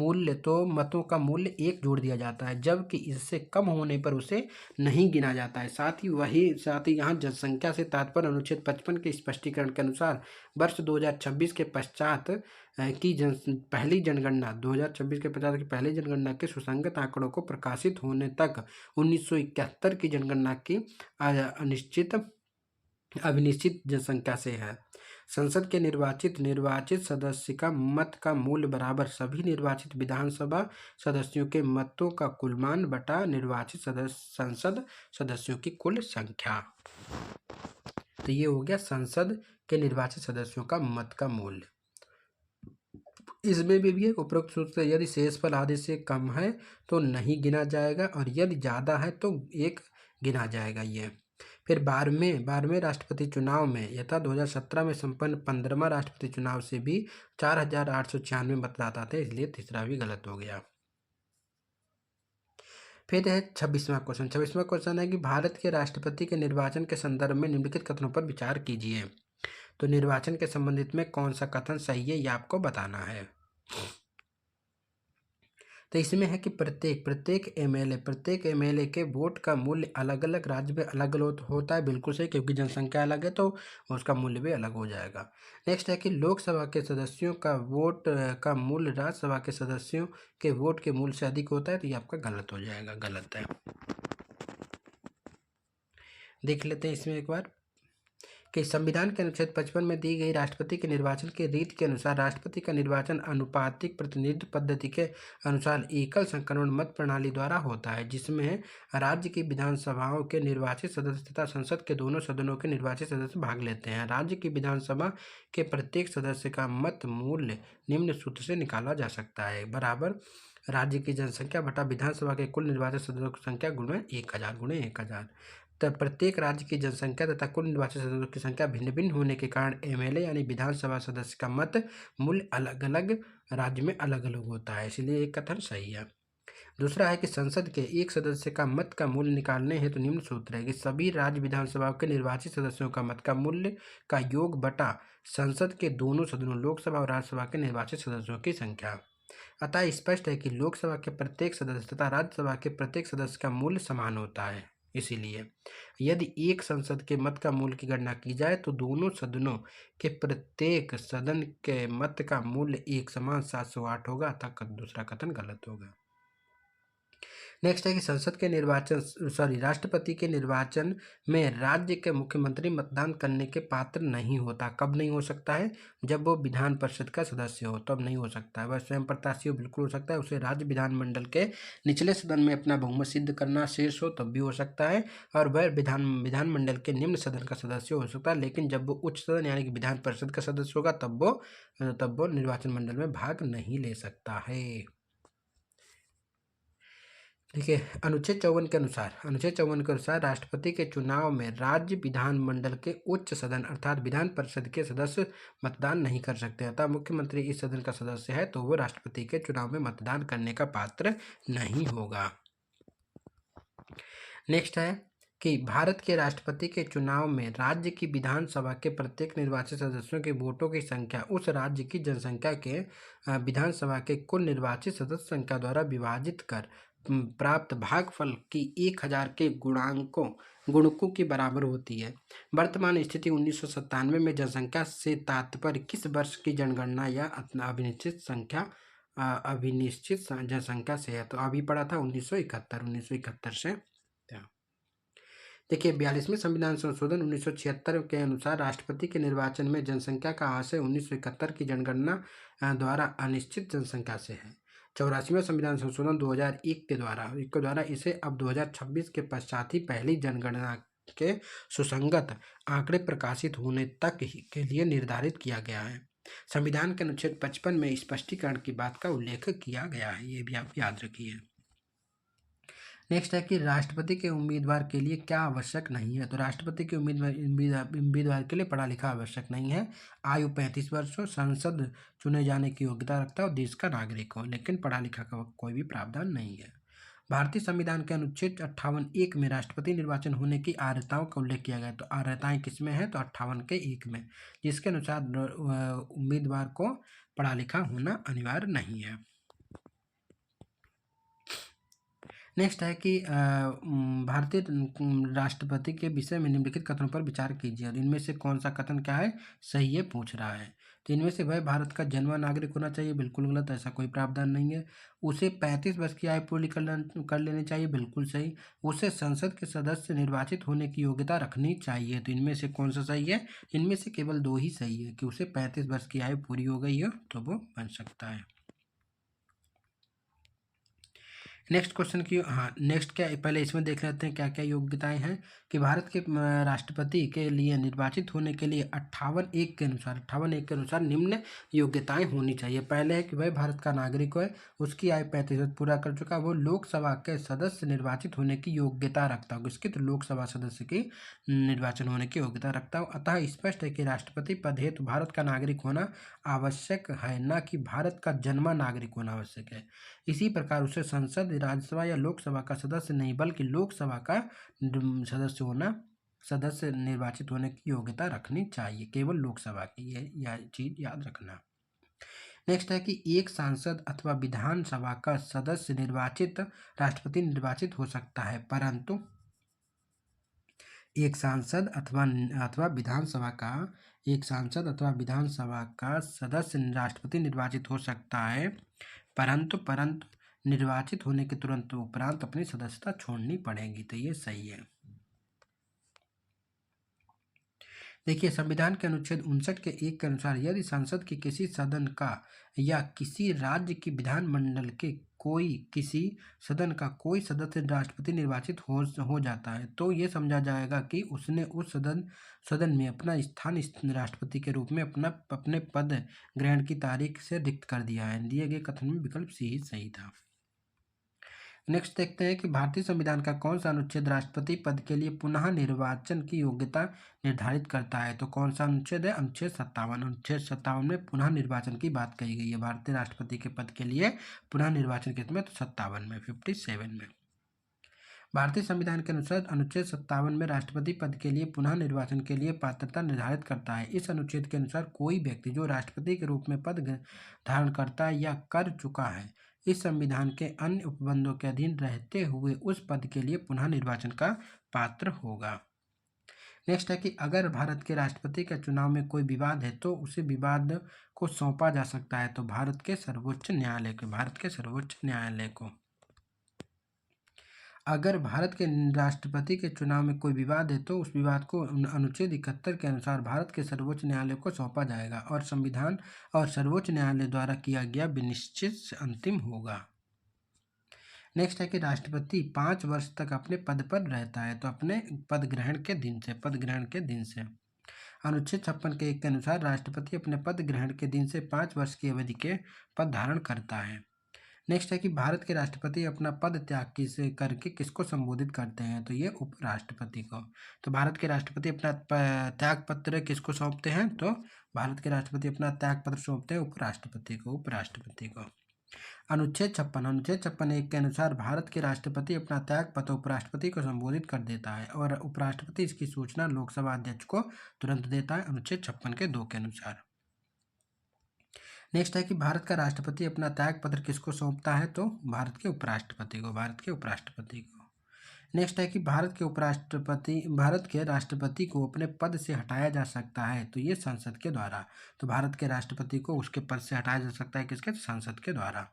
मतों का मूल्य 1 जोड़ दिया जाता है, जबकि इससे कम होने पर उसे नहीं गिना जाता है। साथ ही यहाँ जनसंख्या से तात्पर्य अनुच्छेद 55 के स्पष्टीकरण के अनुसार वर्ष 2026 के पश्चात की पहली जनगणना के सुसंगत आंकड़ों को प्रकाशित होने तक 1971 की जनगणना की अविनिश्चित जनसंख्या से है। संसद के निर्वाचित सदस्य का मत का मूल्य बराबर सभी निर्वाचित विधानसभा सदस्यों के मतों का कुल मान बटा निर्वाचित संसद सदस्यों की कुल संख्या। तो ये हो गया संसद के निर्वाचित सदस्यों का मत का मूल्य। इसमें भी है उपरोक्त सूत्र से यदि शेषफल आधे से कम है तो नहीं गिना जाएगा और यदि ज़्यादा है तो एक गिना जाएगा। ये फिर 12वें राष्ट्रपति चुनाव में यथा 2017 में संपन्न 15वां राष्ट्रपति चुनाव से भी 4,896 मतदाता थे, इसलिए तीसरा भी गलत हो गया। फिर है 26वां क्वेश्चन है कि भारत के राष्ट्रपति के निर्वाचन के संदर्भ में निम्नलिखित कथनों पर विचार कीजिए। तो निर्वाचन के संबंधित में कौन सा कथन सही है, ये आपको बताना है। तो इसमें है कि प्रत्येक एमएलए के वोट का मूल्य अलग अलग राज्य में अलग अलग होता है। बिल्कुल सही, क्योंकि जनसंख्या अलग है तो उसका मूल्य भी अलग हो जाएगा। नेक्स्ट है कि लोकसभा के सदस्यों का वोट का मूल्य राज्यसभा के सदस्यों के वोट के मूल्य से अधिक होता है, तो ये आपका गलत हो जाएगा, गलत है। देख लेते हैं इसमें एक बार कि संविधान के अनुच्छेद 55 में दी गई राष्ट्रपति के निर्वाचन की रीति के अनुसार राष्ट्रपति का निर्वाचन अनुपातिक प्रतिनिधित्व पद्धति के अनुसार एकल संक्रमण मत प्रणाली द्वारा होता है, जिसमें राज्य की विधानसभाओं के निर्वाचित सदस्य तथा संसद के दोनों सदनों के निर्वाचित सदस्य भाग लेते हैं। राज्य की विधानसभा के प्रत्येक सदस्य का मत मूल्य निम्न सूत्र से निकाला जा सकता है, बराबर राज्य की जनसंख्या बटा विधानसभा के कुल निर्वाचित सदस्यों की संख्या गुणे 1000। तब प्रत्येक राज्य की जनसंख्या तथा कुल निर्वाचित सदस्यों की संख्या भिन्न भिन्न होने के कारण एमएलए यानी विधानसभा सदस्य का मत मूल्य अलग अलग राज्य में अलग अलग होता है, इसलिए एक कथन सही है। दूसरा है कि संसद के एक सदस्य का मत का मूल्य निकालने हेतु निम्न सूत्र है कि सभी राज्य विधानसभाओं के निर्वाचित सदस्यों का मत का मूल्य का योग बटा संसद के दोनों सदनों लोकसभा और राज्यसभा के निर्वाचित सदस्यों की संख्या। अतः स्पष्ट है कि लोकसभा के प्रत्येक सदस्य तथा राज्यसभा के प्रत्येक सदस्य का मूल्य समान होता है। इसीलिए यदि एक संसद के मत का मूल्य की गणना की जाए तो दोनों सदनों के प्रत्येक सदन के मत का मूल्य एक समान 708 होगा, अतः दूसरा कथन गलत होगा। नेक्स्ट है कि राष्ट्रपति के निर्वाचन में राज्य के मुख्यमंत्री मतदान करने के पात्र नहीं होता। कब नहीं हो सकता है? जब वो विधान परिषद का सदस्य हो, तब नहीं हो सकता है। वह स्वयं प्रत्याशी हो, बिल्कुल हो सकता है। उसे राज्य विधानमंडल के निचले सदन में अपना बहुमत सिद्ध करना शेष हो, तब भी हो सकता है। और वह विधानमंडल के निम्न सदन का सदस्य हो सकता है, लेकिन जब वो उच्च सदन यानी कि विधान परिषद का सदस्य होगा तब वो निर्वाचन मंडल में भाग नहीं ले सकता है। देखिए, अनुच्छेद 54 के अनुसार राष्ट्रपति के चुनाव में राज्य विधानमंडल के उच्च सदन अर्थात विधान परिषद के सदस्य मतदान नहीं कर सकते। अतः मुख्यमंत्री इस सदन का सदस्य है तो वो राष्ट्रपति के चुनाव में मतदान करने का पात्र नहीं होगा। नेक्स्ट है कि भारत के राष्ट्रपति के चुनाव में राज्य की विधानसभा के प्रत्येक निर्वाचित सदस्यों के वोटों की संख्या उस राज्य की जनसंख्या के विधानसभा के कुल निर्वाचित सदस्य संख्या द्वारा विभाजित कर प्राप्त भागफल की 1000 के गुणकों के बराबर होती है। वर्तमान स्थिति 1997 में जनसंख्या से तात्पर्य किस वर्ष की जनगणना या अभिनिश्चित जनसंख्या से है? तो अभी पढ़ा था 1971 से। देखिए, 42वें संविधान संशोधन 1976 के अनुसार राष्ट्रपति के निर्वाचन में जनसंख्या का आशय 1971 की जनगणना द्वारा अनिश्चित जनसंख्या से है। 84वें संविधान संशोधन 2001 के द्वारा इसे अब 2026 के पश्चात ही पहली जनगणना के सुसंगत आंकड़े प्रकाशित होने तक के लिए निर्धारित किया गया है। संविधान के अनुच्छेद 55 में स्पष्टीकरण की बात का उल्लेख किया गया है, ये भी आप याद रखिए। नेक्स्ट है कि राष्ट्रपति के उम्मीदवार के लिए क्या आवश्यक नहीं है? तो राष्ट्रपति के उम्मीदवार के लिए पढ़ा लिखा आवश्यक नहीं है। आयु 35 वर्ष हो, संसद चुने जाने की योग्यता रखता हो, देश का नागरिक हो, लेकिन पढ़ा लिखा का कोई भी प्रावधान नहीं है। भारतीय संविधान के अनुच्छेद 58(1) में राष्ट्रपति निर्वाचन होने की अर्हताओं का उल्लेख किया गया। तो अर्हताएं किसमें है? तो 58(1) में, जिसके अनुसार उम्मीदवार को पढ़ा लिखा होना अनिवार्य नहीं है। नेक्स्ट है कि भारतीय राष्ट्रपति के विषय में निम्नलिखित कथनों पर विचार कीजिए और इनमें से कौन सा कथन क्या है सही है पूछ रहा है। तो इनमें से वह भारत का जन्मा नागरिक होना चाहिए, बिल्कुल गलत, ऐसा कोई प्रावधान नहीं है। उसे 35 वर्ष की आयु पूरी कर लेनी चाहिए, बिल्कुल सही। उसे संसद के सदस्य निर्वाचित होने की योग्यता रखनी चाहिए, तो इनमें से कौन सा सही है? इनमें से केवल 2 ही सही है कि उसे 35 वर्ष की आयु पूरी हो गई हो तो वो बन सकता है। नेक्स्ट क्वेश्चन की नेक्स्ट क्या पहले इसमें देख लेते हैं क्या क्या योग्यताएं हैं कि भारत के राष्ट्रपति के लिए निर्वाचित होने के लिए 58 एक के अनुसार निम्न योग्यताएं होनी चाहिए। पहले है कि वह भारत का नागरिक है, उसकी आयु 35 पूरा कर चुका, वो लोकसभा के सदस्य निर्वाचित होने की योग्यता रखता हो, इसकी तो लोकसभा सदस्य की निर्वाचन होने की योग्यता रखता हो। अतः स्पष्ट है कि राष्ट्रपति पद हेतु भारत का नागरिक होना आवश्यक है, न कि भारत का जन्मा नागरिक होना आवश्यक है। इसी प्रकार उसे संसद, राज्यसभा या लोकसभा का सदस्य नहीं बल्कि लोकसभा का सदस्य निर्वाचित होने की योग्यता रखनी चाहिए, केवल लोकसभा की, यह चीज याद रखना। नेक्स्ट है कि एक सांसद अथवा विधानसभा का सदस्य निर्वाचित राष्ट्रपति निर्वाचित हो सकता है, परंतु एक सांसद अथवा विधानसभा का सदस्य राष्ट्रपति निर्वाचित हो सकता है, परंतु निर्वाचित होने के तुरंत उपरांत अपनी सदस्यता छोड़नी पड़ेगी। तो ये सही है। देखिए, संविधान के अनुच्छेद 59 के 1 के अनुसार यदि संसद के किसी सदन का या किसी राज्य की विधानमंडल के किसी सदन का कोई सदस्य राष्ट्रपति निर्वाचित हो जाता है तो ये समझा जाएगा कि उसने उस सदन में अपना स्थान राष्ट्रपति के रूप में अपने पद ग्रहण की तारीख से रिक्त कर दिया है। दिए गए कथन में विकल्प सी ही सही था। नेक्स्ट देखते हैं कि भारतीय संविधान का कौन सा अनुच्छेद राष्ट्रपति पद के लिए पुनः निर्वाचन की योग्यता निर्धारित करता है। तो कौन सा अनुच्छेद है? अनुच्छेद 57। अनुच्छेद 57 में पुनः निर्वाचन की बात कही गई है भारतीय राष्ट्रपति के पद के लिए पुनः निर्वाचन कितने में? तो 57 में, 57 में। भारतीय संविधान के अनुसार अनुच्छेद 57 में राष्ट्रपति पद के लिए पुनः निर्वाचन के लिए पात्रता निर्धारित करता है। इस अनुच्छेद के अनुसार कोई व्यक्ति जो राष्ट्रपति के रूप में पद धारण करता है या कर चुका है, इस संविधान के अन्य उपबंधों के अधीन रहते हुए उस पद के लिए पुनः निर्वाचन का पात्र होगा। नेक्स्ट है कि अगर भारत के राष्ट्रपति के चुनाव में कोई विवाद है तो उसे विवाद को सौंपा जा सकता है। तो भारत के सर्वोच्च न्यायालय को अगर भारत के राष्ट्रपति के चुनाव में कोई विवाद है तो उस विवाद को अनुच्छेद 71 के अनुसार भारत के सर्वोच्च न्यायालय को सौंपा जाएगा और संविधान और सर्वोच्च न्यायालय द्वारा किया गया विनिश्चित अंतिम होगा। नेक्स्ट है कि राष्ट्रपति 5 वर्ष तक अपने पद पर रहता है, तो अपने पद ग्रहण के दिन से अनुच्छेद 56 के 1 के अनुसार राष्ट्रपति अपने पद ग्रहण के दिन से 5 वर्ष की अवधि के पद धारण करता है। नेक्स्ट है कि भारत के राष्ट्रपति अपना पद त्याग करके किसको संबोधित करते हैं? तो ये उपराष्ट्रपति को। तो भारत के राष्ट्रपति अपना त्याग पत्र किसको सौंपते हैं? तो भारत के राष्ट्रपति अपना त्याग पत्र सौंपते हैं उपराष्ट्रपति को। अनुच्छेद 56 1 के अनुसार भारत के राष्ट्रपति अपना त्याग पत्र उपराष्ट्रपति को संबोधित कर देता है और उपराष्ट्रपति इसकी सूचना लोकसभा अध्यक्ष को तुरंत देता है, अनुच्छेद 56 के 2 के अनुसार। नेक्स्ट है कि भारत का राष्ट्रपति अपना त्याग पत्र किसको सौंपता है? तो भारत के उपराष्ट्रपति को। नेक्स्ट है कि भारत के राष्ट्रपति को अपने पद से हटाया जा सकता है, तो ये संसद के द्वारा। तो भारत के राष्ट्रपति को उसके पद से हटाया जा सकता है किसके? संसद के द्वारा।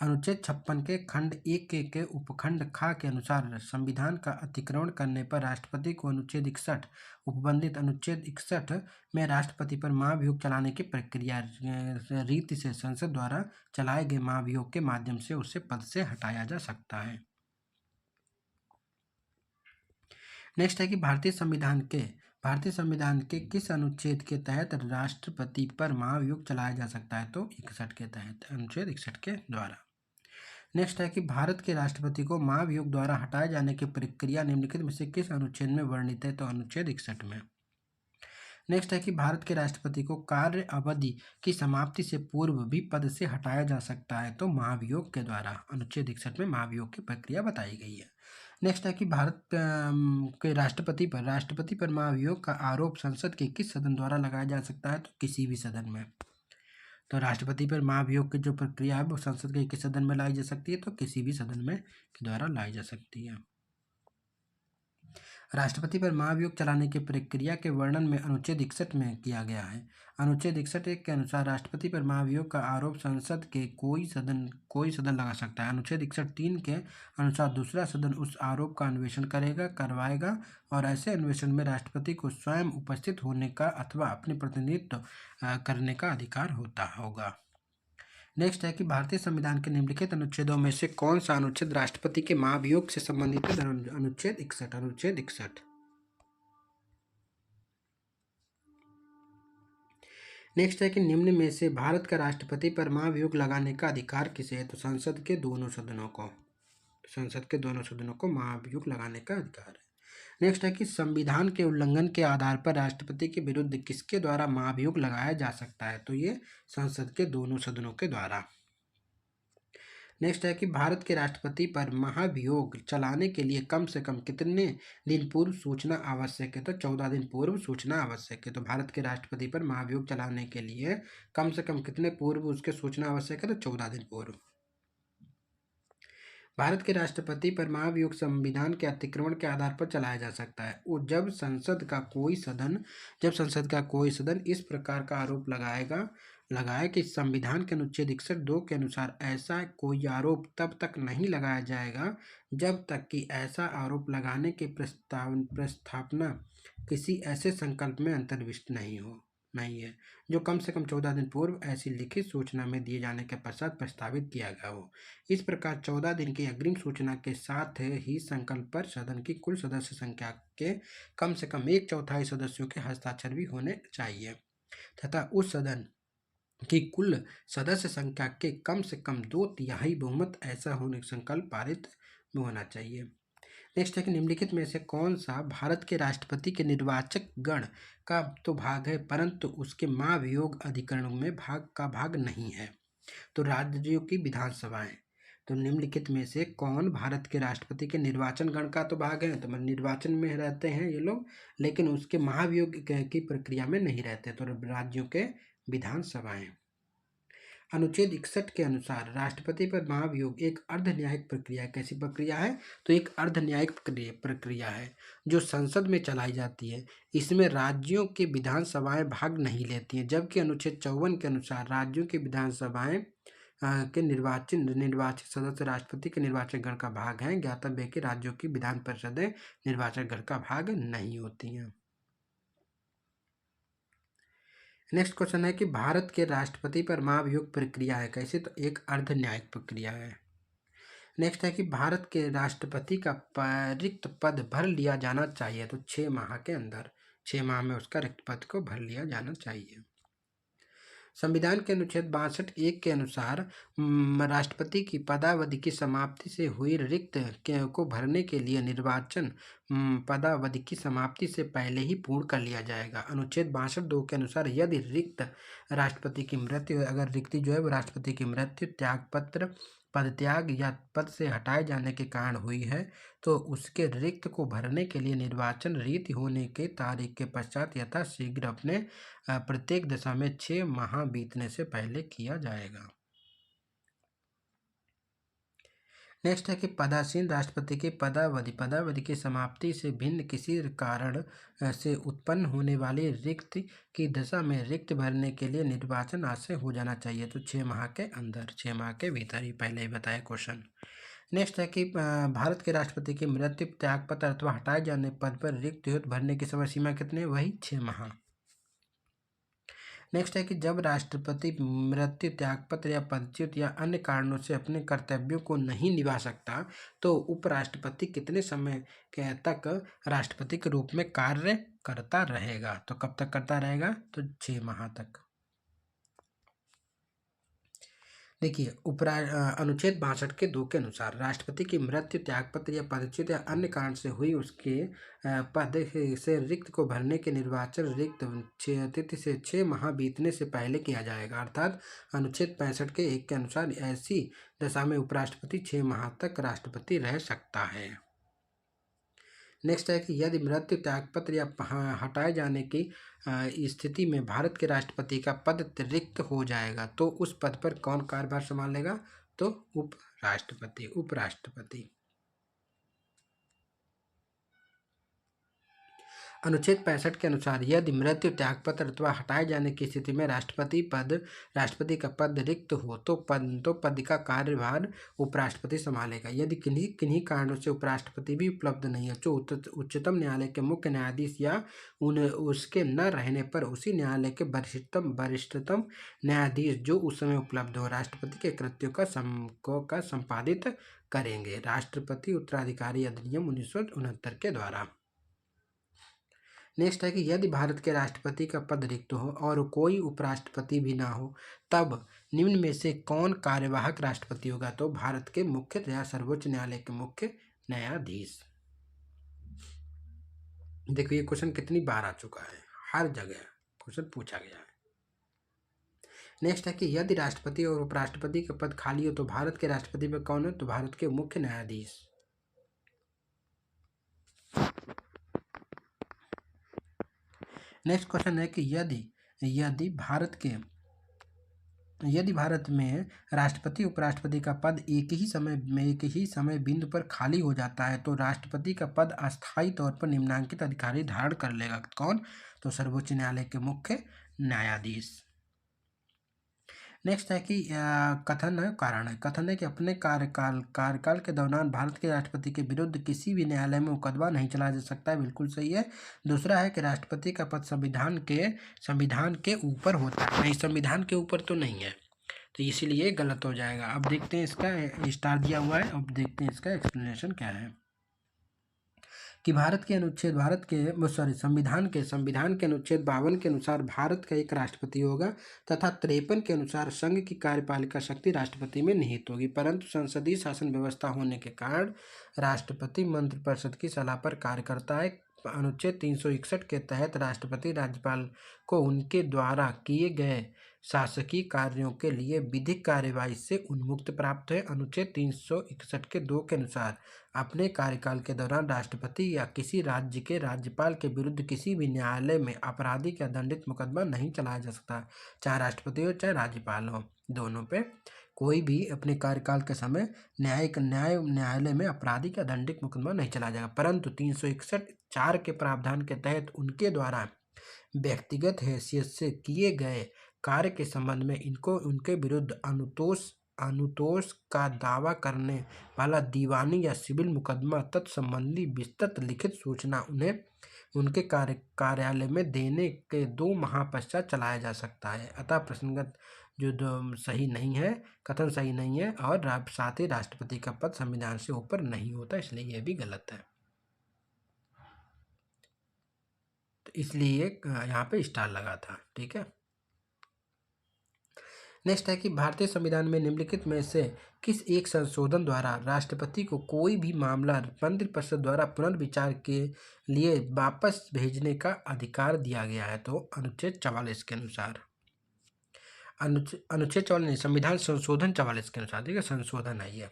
अनुच्छेद 56 के खंड 1 के उपखंड ख के अनुसार संविधान का अतिक्रमण करने पर राष्ट्रपति को अनुच्छेद 61 उपबंधित अनुच्छेद 61 में राष्ट्रपति पर महाभियोग चलाने की प्रक्रिया रीति से संसद द्वारा चलाए गए महाभियोग के माध्यम से उसे पद से हटाया जा सकता है। नेक्स्ट है कि भारतीय संविधान के किस अनुच्छेद के तहत राष्ट्रपति पर महाभियोग चलाया जा सकता है? तो 61 के तहत, अनुच्छेद 61 के द्वारा। नेक्स्ट है कि भारत के राष्ट्रपति को महाभियोग द्वारा हटाए जाने की प्रक्रिया निम्नलिखित में से किस अनुच्छेद में वर्णित है? तो अनुच्छेद 61 में। नेक्स्ट है कि भारत के राष्ट्रपति को कार्य अवधि की समाप्ति से पूर्व भी पद से हटाया जा सकता है, तो महाभियोग के द्वारा। अनुच्छेद 61 में महाभियोग की प्रक्रिया बताई गई है। नेक्स्ट है कि भारत के राष्ट्रपति पर महाभियोग का आरोप संसद के किस सदन द्वारा लगाया जा सकता है? तो किसी भी सदन में। तो राष्ट्रपति पर महाभियोग की जो प्रक्रिया है वो संसद के किस सदन में लाई जा सकती है? तो किसी भी सदन में के द्वारा लाई जा सकती है। राष्ट्रपति पर महाभियोग चलाने की प्रक्रिया के वर्णन में अनुच्छेद 61 में किया गया है। अनुच्छेद 61 के अनुसार राष्ट्रपति पर महाभियोग का आरोप संसद के कोई सदन लगा सकता है। अनुच्छेद 61(3) के अनुसार दूसरा सदन उस आरोप का अन्वेषण करवाएगा और ऐसे अन्वेषण में राष्ट्रपति को स्वयं उपस्थित होने का अथवा अपने प्रतिनिधित्व करने का अधिकार होगा। नेक्स्ट है कि भारतीय संविधान के निम्नलिखित अनुच्छेदों में से कौन सा अनुच्छेद राष्ट्रपति के महाभियोग से संबंधित है? अनुच्छेद 61। अनुच्छेद 61। नेक्स्ट है कि निम्न में से भारत का राष्ट्रपति पर महाभियोग लगाने का अधिकार किसे है? तो संसद के दोनों सदनों को। संसद के दोनों सदनों को महाभियोग लगाने का अधिकार है। नेक्स्ट है कि संविधान के उल्लंघन के आधार पर राष्ट्रपति के विरुद्ध किसके द्वारा महाभियोग लगाया जा सकता है? तो ये संसद के दोनों सदनों के द्वारा। नेक्स्ट है कि भारत के राष्ट्रपति पर महाभियोग चलाने के लिए कम से कम कितने दिन पूर्व सूचना आवश्यक है? तो 14 दिन पूर्व सूचना आवश्यक है। तो भारत के राष्ट्रपति पर महाभियोग चलाने के लिए कम से कम कितने पूर्व उसके सूचना आवश्यक है? तो 14 दिन पूर्व। भारत के राष्ट्रपति पर महाभियोग संविधान के अतिक्रमण के आधार पर चलाया जा सकता है वो जब संसद का कोई सदन इस प्रकार का आरोप लगाए कि संविधान के अनुच्छेद 61(2) के अनुसार ऐसा कोई आरोप तब तक नहीं लगाया जाएगा जब तक कि ऐसा आरोप लगाने की प्रस्तावना किसी ऐसे संकल्प में अंतर्निहित नहीं है जो कम से कम 14 दिन पूर्व ऐसी लिखित सूचना में दिए जाने के पश्चात प्रस्तावित किया गया हो। इस प्रकार 14 दिन की अग्रिम सूचना के साथ ही संकल्प पर सदन की कुल सदस्य संख्या के कम से कम 1/4 सदस्यों के हस्ताक्षर भी होने चाहिए तथा उस सदन की कुल सदस्य संख्या के कम से कम 2/3 बहुमत ऐसा होने संकल्प पारित में होना चाहिए। नेक्स्ट है कि निम्नलिखित में से कौन सा भारत के राष्ट्रपति के निर्वाचक गण का तो भाग है परंतु उसके महाभियोग अधिकरण में भाग नहीं है? तो राज्यों की विधानसभाएं। तो निम्नलिखित में से कौन भारत के राष्ट्रपति के निर्वाचन गण का तो भाग है? तो निर्वाचन में रहते हैं ये लोग लेकिन उसके महाभियोग की प्रक्रिया में नहीं रहते। तो राज्यों के विधानसभाएं। अनुच्छेद 61 के अनुसार राष्ट्रपति पर महाभियोग एक अर्ध न्यायिक प्रक्रिया। कैसी प्रक्रिया है? तो एक अर्ध न्यायिक प्रक्रिया है जो संसद में चलाई जाती है। इसमें राज्यों की विधानसभाएं भाग नहीं लेती हैं जबकि अनुच्छेद 54 के अनुसार राज्यों की विधानसभाएं के निर्वाचित सदस्य राष्ट्रपति के निर्वाचक गण का भाग हैं। ज्ञातव्य है कि राज्यों की विधान परिषदें निर्वाचक गण का भाग नहीं होती हैं। नेक्स्ट क्वेश्चन है कि भारत के राष्ट्रपति पर महाभियोग प्रक्रिया है कैसे? तो एक अर्ध न्यायिक प्रक्रिया है। नेक्स्ट है कि भारत के राष्ट्रपति का रिक्त पद भर लिया जाना चाहिए तो 6 माह के अंदर 6 माह में उसका रिक्त पद को भर लिया जाना चाहिए। संविधान के अनुच्छेद 62(1) के अनुसार राष्ट्रपति की पदावधि की समाप्ति से हुई रिक्त को भरने के लिए निर्वाचन पदावधि की समाप्ति से पहले ही पूर्ण कर लिया जाएगा। अनुच्छेद 62(2) के अनुसार यदि रिक्त राष्ट्रपति की मृत्यु अगर रिक्ति जो है वो राष्ट्रपति की मृत्यु त्यागपत्र पदत्याग या पद से हटाए जाने के कारण हुई है तो उसके रिक्त को भरने के लिए निर्वाचन रीति होने के तारीख के पश्चात यथाशीघ्र अपने प्रत्येक दशा में 6 माह बीतने से पहले किया जाएगा। नेक्स्ट है कि पदासीन राष्ट्रपति की पदावधि की समाप्ति से भिन्न किसी कारण से उत्पन्न होने वाली रिक्त की दशा में रिक्त भरने के लिए निर्वाचन आज से हो जाना चाहिए तो 6 माह के अंदर 6 माह के भीतर ही पहले ही बताया क्वेश्चन। नेक्स्ट है कि भारत के राष्ट्रपति की मृत्यु त्यागपत्र अथवा हटाए जाने पद पर रिक्त भरने की समय सीमा कितने? वही 6 माह। नेक्स्ट है कि जब राष्ट्रपति मृत्यु त्यागपत्र या पदच्युत या अन्य कारणों से अपने कर्तव्यों को नहीं निभा सकता तो उपराष्ट्रपति कितने समय के तक राष्ट्रपति के रूप में कार्य करता रहेगा? तो कब तक करता रहेगा? तो 6 माह तक। देखिए अनुच्छेद 62 के 2 के अनुसार राष्ट्रपति की मृत्यु त्यागपत्र या पदच्युत या अन्य कारण से हुई उसके पद से रिक्त को भरने के निर्वाचन रिक्त तिथि से 6 माह बीतने से पहले किया जाएगा। अर्थात अनुच्छेद 65 के 1 के अनुसार ऐसी दशा में उपराष्ट्रपति 6 माह तक राष्ट्रपति रह सकता है। नेक्स्ट है कि यदि मृत्यु त्यागपत्र या हटाए जाने की स्थिति में भारत के राष्ट्रपति का पद रिक्त हो जाएगा तो उस पद पर कौन कार्यभार संभालेगा? तो उपराष्ट्रपति। अनुच्छेद 65 के अनुसार यदि मृत्यु, त्यागपत्र अथवा हटाए जाने की स्थिति में राष्ट्रपति का पद रिक्त हो तो पद का कार्यभार उपराष्ट्रपति संभालेगा। यदि किन्हीं किन्हीं कारणों से उपराष्ट्रपति भी उपलब्ध नहीं है तो उच्चतम न्यायालय के मुख्य न्यायाधीश या उसके न रहने पर उसी न्यायालय के वरिष्ठतम न्यायाधीश जो उस समय उपलब्ध हो राष्ट्रपति के कृत्यों का संपादित करेंगे। राष्ट्रपति उत्तराधिकारी अधिनियम 1969 के द्वारा। नेक्स्ट है कि यदि भारत के राष्ट्रपति का पद रिक्त हो और कोई उपराष्ट्रपति भी ना हो तब निम्न में से कौन कार्यवाहक राष्ट्रपति होगा? तो भारत के मुख्य या सर्वोच्च न्यायालय के मुख्य न्यायाधीश। देखो ये क्वेश्चन कितनी बार आ चुका है, हर जगह क्वेश्चन पूछा गया है। नेक्स्ट है कि यदि राष्ट्रपति और उपराष्ट्रपति का पद खाली हो तो भारत के राष्ट्रपति पर कौन है? तो भारत के मुख्य न्यायाधीश। नेक्स्ट क्वेश्चन है कि यदि भारत में राष्ट्रपति उपराष्ट्रपति का पद एक ही समय बिंदु पर खाली हो जाता है तो राष्ट्रपति का पद अस्थायी तौर पर निम्नांकित अधिकारी धारण कर लेगा। कौन? तो सर्वोच्च न्यायालय के मुख्य न्यायाधीश। नेक्स्ट है कि कथन है कि अपने कार्यकाल के दौरान भारत के राष्ट्रपति के विरुद्ध किसी भी न्यायालय में मुकदमा नहीं चलाया जा सकता है। बिल्कुल सही है। दूसरा है कि राष्ट्रपति का पद संविधान के ऊपर होता है। नहीं, संविधान के ऊपर तो नहीं है, तो इसीलिए गलत हो जाएगा। अब देखते हैं, इसका स्टार दिया हुआ है, अब देखते हैं इसका एक्सप्लेनेशन क्या है कि संविधान के अनुच्छेद 52 के अनुसार भारत का एक राष्ट्रपति होगा तथा 53 के अनुसार संघ की कार्यपालिका शक्ति राष्ट्रपति में निहित होगी, परंतु संसदीय शासन व्यवस्था होने के कारण राष्ट्रपति मंत्रिपरिषद की सलाह पर कार्य करता है। अनुच्छेद 361 के तहत राष्ट्रपति राज्यपाल को उनके द्वारा किए गए शासकीय कार्यों के लिए विधिक कार्यवाही से उन्मुक्त प्राप्त है। अनुच्छेद 361 के 2 के अनुसार अपने कार्यकाल के दौरान राष्ट्रपति या किसी राज्य के राज्यपाल के विरुद्ध किसी भी न्यायालय में आपराधिक या दंडित मुकदमा नहीं चलाया जा सकता, चाहे राष्ट्रपति हो चाहे राज्यपाल हो, दोनों पे कोई भी अपने कार्यकाल के समय न्यायालय में आपराधिक या दंडित मुकदमा नहीं चलाया जाएगा। परंतु 361(4) के प्रावधान के तहत उनके द्वारा व्यक्तिगत हैसियत से किए गए कार्य के संबंध में उनके विरुद्ध अनुतोष का दावा करने वाला दीवानी या सिविल मुकदमा तत्संबंधी विस्तृत लिखित सूचना उन्हें उनके कार्यालय में देने के 2 माह पश्चात चलाया जा सकता है। अतः प्रसंगत जो सही नहीं है, कथन सही नहीं है, और साथ ही राष्ट्रपति का पद संविधान से ऊपर नहीं होता, इसलिए यह भी गलत है। तो इसलिए यहाँ पे स्टार लगा था। ठीक है। नेक्स्ट है कि भारतीय संविधान में निम्नलिखित में से किस एक संशोधन द्वारा राष्ट्रपति को कोई भी मामला मंत्रिपरिषद द्वारा पुनर्विचार के लिए वापस भेजने का अधिकार दिया गया है? तो अनुच्छेद 44 के अनुसार। अनुच्छेद 44 संविधान संशोधन 44 के अनुसार। ठीक है, संशोधन है ये।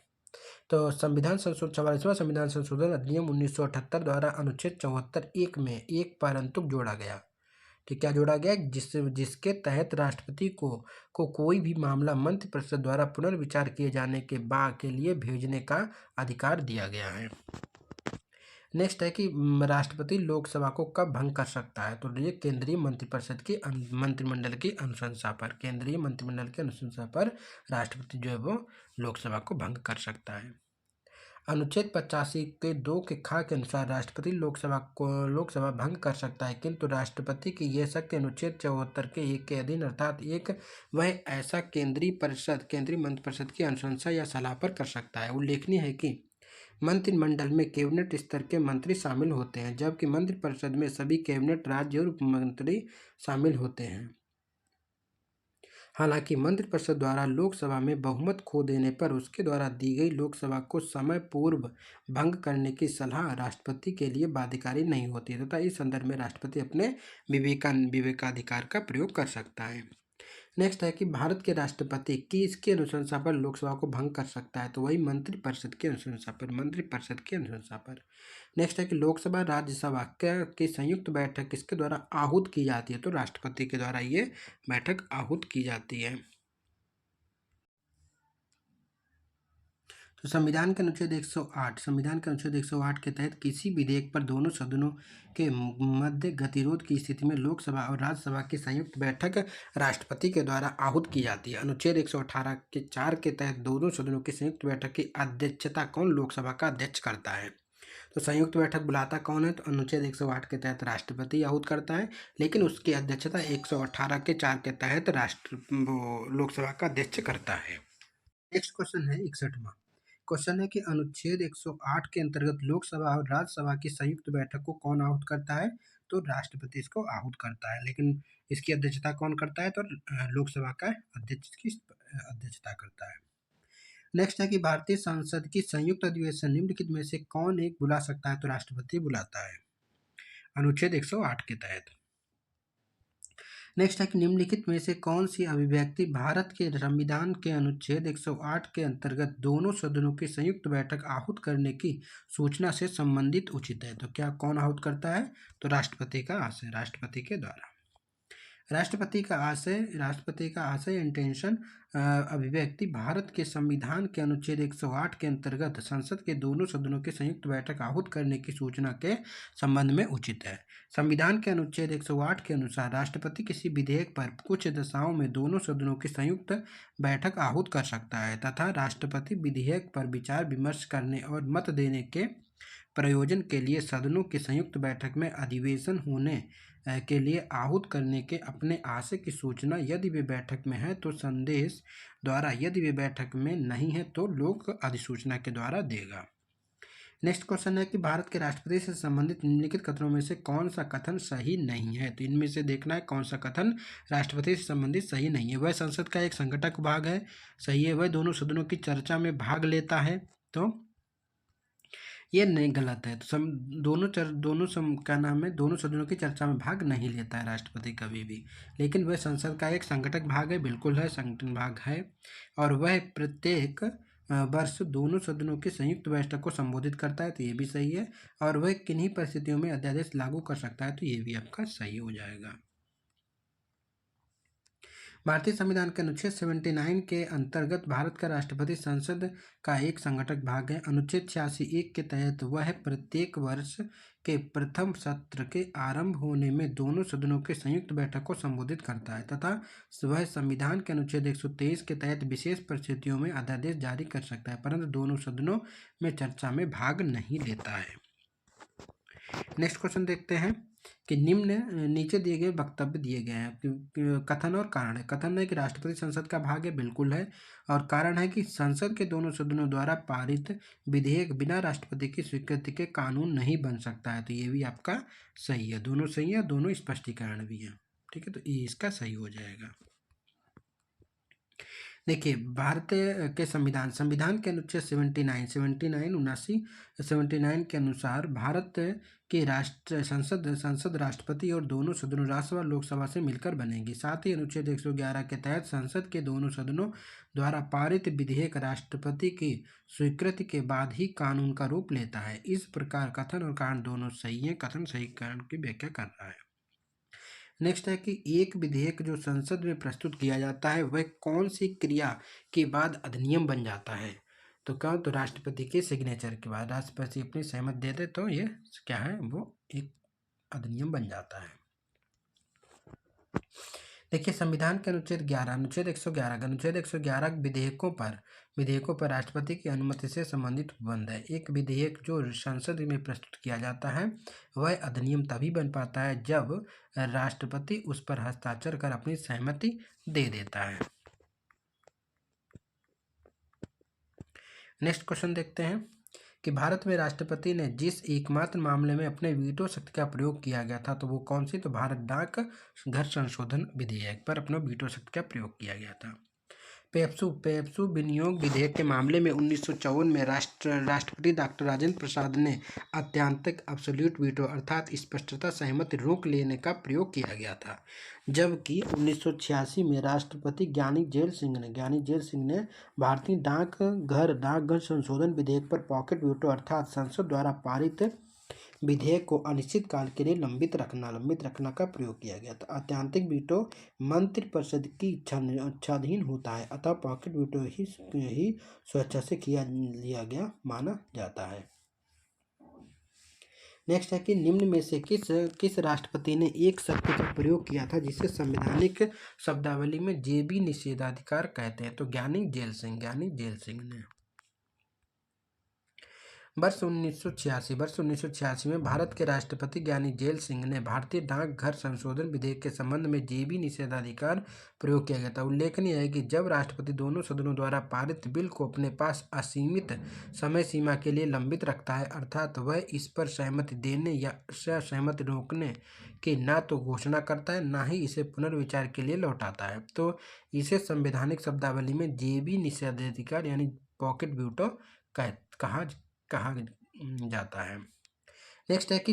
तो संविधान संशोधन 44वां संविधान संशोधन अधिनियम 1978 द्वारा अनुच्छेद 74(1) में एक परंतुक जोड़ा गया। कि क्या जोड़ा गया? जिसके तहत राष्ट्रपति को कोई भी मामला मंत्रिपरिषद द्वारा पुनर्विचार किए जाने के लिए भेजने का अधिकार दिया गया है। नेक्स्ट है कि राष्ट्रपति लोकसभा को कब भंग कर सकता है? तो ये केंद्रीय मंत्रिमंडल की अनुशंसा पर राष्ट्रपति जो है वो लोकसभा को भंग कर सकता है। अनुच्छेद 85 के 2 के ख के अनुसार राष्ट्रपति लोकसभा भंग कर सकता है, किंतु राष्ट्रपति की यह शक्ति अनुच्छेद 74 के 1 के अधीन अर्थात वह ऐसा केंद्रीय मंत्रिपरिषद की अनुशंसा या सलाह पर कर सकता है। उल्लेखनीय है कि मंत्रिमंडल में कैबिनेट स्तर के मंत्री शामिल होते हैं, जबकि मंत्रिपरिषद में सभी कैबिनेट राज्य और उपमंत्री शामिल होते हैं। हालांकि मंत्रिपरिषद द्वारा लोकसभा में बहुमत खो देने पर उसके द्वारा दी गई लोकसभा को समय पूर्व भंग करने की सलाह राष्ट्रपति के लिए बाध्यकारी नहीं होती तथा इस संदर्भ में राष्ट्रपति अपने विवेकाधिकार का प्रयोग कर सकता है। नेक्स्ट है कि भारत के राष्ट्रपति किसकी अनुशंसा पर लोकसभा को भंग कर सकता है? तो वही मंत्रिपरिषद की अनुशंसा पर। नेक्स्ट है कि लोकसभा राज्यसभा की संयुक्त बैठक किसके द्वारा आहूत की जाती है? तो राष्ट्रपति के द्वारा ये बैठक आहूत की जाती है। तो संविधान के अनुच्छेद 108 के तहत किसी विधेयक पर दोनों सदनों के मध्य गतिरोध की स्थिति में लोकसभा और राज्यसभा की संयुक्त बैठक राष्ट्रपति के द्वारा आहूत की जाती है। अनुच्छेद 118 के 4 के तहत दोनों सदनों की संयुक्त बैठक की अध्यक्षता कौन लोकसभा का अध्यक्ष करता है? तो संयुक्त बैठक बुलाता कौन है? तो अनुच्छेद 108 के तहत राष्ट्रपति आहूत करता है, लेकिन उसकी अध्यक्षता 118 के 4 के तहत लोकसभा का अध्यक्ष करता है। नेक्स्ट क्वेश्चन है 61वां क्वेश्चन है कि अनुच्छेद 108 के अंतर्गत लोकसभा और राज्यसभा की संयुक्त बैठक को कौन आहूत करता है? तो राष्ट्रपति इसको आहूत करता है, लेकिन इसकी अध्यक्षता कौन करता है? तो लोकसभा का अध्यक्ष की अध्यक्षता करता है। नेक्स्ट है कि भारतीय संसद की संयुक्त अधिवेशन निम्नलिखित में से कौन एक बुला सकता है? तो राष्ट्रपति बुलाता है अनुच्छेद 108 के तहत। नेक्स्ट है कि निम्नलिखित में से कौन सी अभिव्यक्ति भारत के संविधान के अनुच्छेद 108 के अंतर्गत दोनों सदनों की संयुक्त बैठक आहूत करने की सूचना से संबंधित उचित है? तो क्या कौन आहूत करता है? तो राष्ट्रपति का आशय, राष्ट्रपति के द्वारा। राष्ट्रपति का आशय इंटेंशन अभिव्यक्ति भारत के संविधान के अनुच्छेद 108 के अंतर्गत संसद के दोनों सदनों की संयुक्त बैठक आहूत करने की सूचना के संबंध में उचित है। संविधान के अनुच्छेद 108 के अनुसार राष्ट्रपति किसी विधेयक पर कुछ दशाओं में दोनों सदनों की संयुक्त बैठक आहूत कर सकता है तथा राष्ट्रपति विधेयक पर विचार विमर्श करने और मत देने के प्रयोजन के लिए सदनों की संयुक्त बैठक में अधिवेशन होने के लिए आहूत करने के अपने आशय की सूचना यदि वे बैठक में है तो संदेश द्वारा, यदि वे बैठक में नहीं है तो लोक अधिसूचना के द्वारा देगा। नेक्स्ट क्वेश्चन है कि भारत के राष्ट्रपति से संबंधित निम्नलिखित कथनों में से कौन सा कथन सही नहीं है? तो इनमें से देखना है कौन सा कथन राष्ट्रपति से संबंधित सही नहीं है। वह संसद का एक संघटक भाग है, सही है। वह दोनों सदनों की चर्चा में भाग लेता है, तो ये नहीं, गलत है। तो दोनों सदनों की चर्चा में भाग नहीं लेता है राष्ट्रपति कभी भी, लेकिन वह संसद का एक संघटक भाग है, बिल्कुल है, संगठन भाग है। और वह प्रत्येक वर्ष दोनों सदनों की संयुक्त बैठक को संबोधित करता है, तो ये भी सही है। और वह किन्हीं परिस्थितियों में अध्यादेश लागू कर सकता है, तो ये भी आपका सही हो जाएगा। भारतीय संविधान के अनुच्छेद 79 के अंतर्गत भारत का राष्ट्रपति संसद का एक संघटक भाग है। अनुच्छेद 86(1) के तहत वह प्रत्येक वर्ष के प्रथम सत्र के आरंभ होने में दोनों सदनों की संयुक्त बैठक को संबोधित करता है तथा वह संविधान के अनुच्छेद 123 के तहत विशेष परिस्थितियों में अध्यादेश जारी कर सकता है, परंतु दोनों सदनों में चर्चा में भाग नहीं लेता है। नेक्स्ट क्वेश्चन देखते हैं कि नीचे दिए गए वक्तव्य दिए गए हैं, कथन और कारण है। कथन है कि राष्ट्रपति संसद का भाग है, बिल्कुल है। और कारण है कि संसद के दोनों सदनों द्वारा पारित विधेयक बिना राष्ट्रपति की स्वीकृति के कानून नहीं बन सकता है, तो ये भी आपका सही है। दोनों सही है, दोनों स्पष्टीकरण भी हैं, ठीक है, तो ये इसका सही हो जाएगा। देखिए, भारत के संविधान के अनुच्छेद 79 के अनुसार भारत की संसद राष्ट्रपति और दोनों सदनों राज्यसभा लोकसभा से मिलकर बनेगी। साथ ही अनुच्छेद 111 के तहत संसद के दोनों सदनों द्वारा पारित विधेयक राष्ट्रपति की स्वीकृति के बाद ही कानून का रूप लेता है। इस प्रकार कथन और कारण दोनों सही है। कथन सही कारण की व्याख्या कर रहा है। नेक्स्ट है कि एक विधेयक जो संसद में प्रस्तुत किया जाता है वह कौन सी क्रिया के बाद अधिनियम बन जाता है? तो क्या, तो राष्ट्रपति के सिग्नेचर के बाद, राष्ट्रपति अपनी सहमति दे दे तो ये क्या है, वो एक अधिनियम बन जाता है। देखिए, संविधान के अनुच्छेद 111 विधेयकों पर राष्ट्रपति की अनुमति से संबंधित उपबंध है। एक विधेयक जो संसद में प्रस्तुत किया जाता है वह अधिनियम तभी बन पाता है जब राष्ट्रपति उस पर हस्ताक्षर कर अपनी सहमति दे देता है। नेक्स्ट क्वेश्चन देखते हैं कि भारत में राष्ट्रपति ने जिस एकमात्र मामले में अपने वीटो शक्ति का प्रयोग किया गया था तो वो कौन सी? तो भारत डाक घर संशोधन विधेयक पर अपना वीटो शक्ति का प्रयोग किया गया था। पेप्सू विनियोग विधेयक के मामले में 1954 में राष्ट्रपति डॉक्टर राजेंद्र प्रसाद ने अत्यंतिक एब्सोल्यूट वीटो अर्थात स्पष्टता सहमति रोक लेने का प्रयोग किया गया था, जबकि 1986 में राष्ट्रपति ज्ञानी जेल सिंह ने भारतीय डाकघर संशोधन विधेयक पर पॉकेट वीटो अर्थात संसद द्वारा पारित विधेयक को अनिश्चित काल के लिए लंबित रखना का प्रयोग किया गया था। आत्यांतिक वीटो मंत्रिपरिषद की इच्छाधीन होता है, अतः पॉकेट वीटो ही स्वेच्छा से लिया गया माना जाता है। नेक्स्ट है कि निम्न में से किस राष्ट्रपति ने एक शब्द का प्रयोग किया था जिसे संवैधानिक शब्दावली में जेबी निषेधाधिकार कहते हैं? तो ज्ञानी जेल सिंह ने। वर्ष 1986 में भारत के राष्ट्रपति ज्ञानी जेल सिंह ने भारतीय डाकघर संशोधन विधेयक के संबंध में जेबी निषेधाधिकार प्रयोग किया गया था। उल्लेखनीय है कि जब राष्ट्रपति दोनों सदनों द्वारा पारित बिल को अपने पास असीमित समय सीमा के लिए लंबित रखता है, अर्थात वह इस पर सहमति देने या असहमति रोकने की न तो घोषणा करता है न ही इसे पुनर्विचार के लिए लौटाता है, तो इसे संवैधानिक शब्दावली में जेबी निषेधाधिकार यानी पॉकेट वीटो कहा जाता है। नेक्स्ट है कि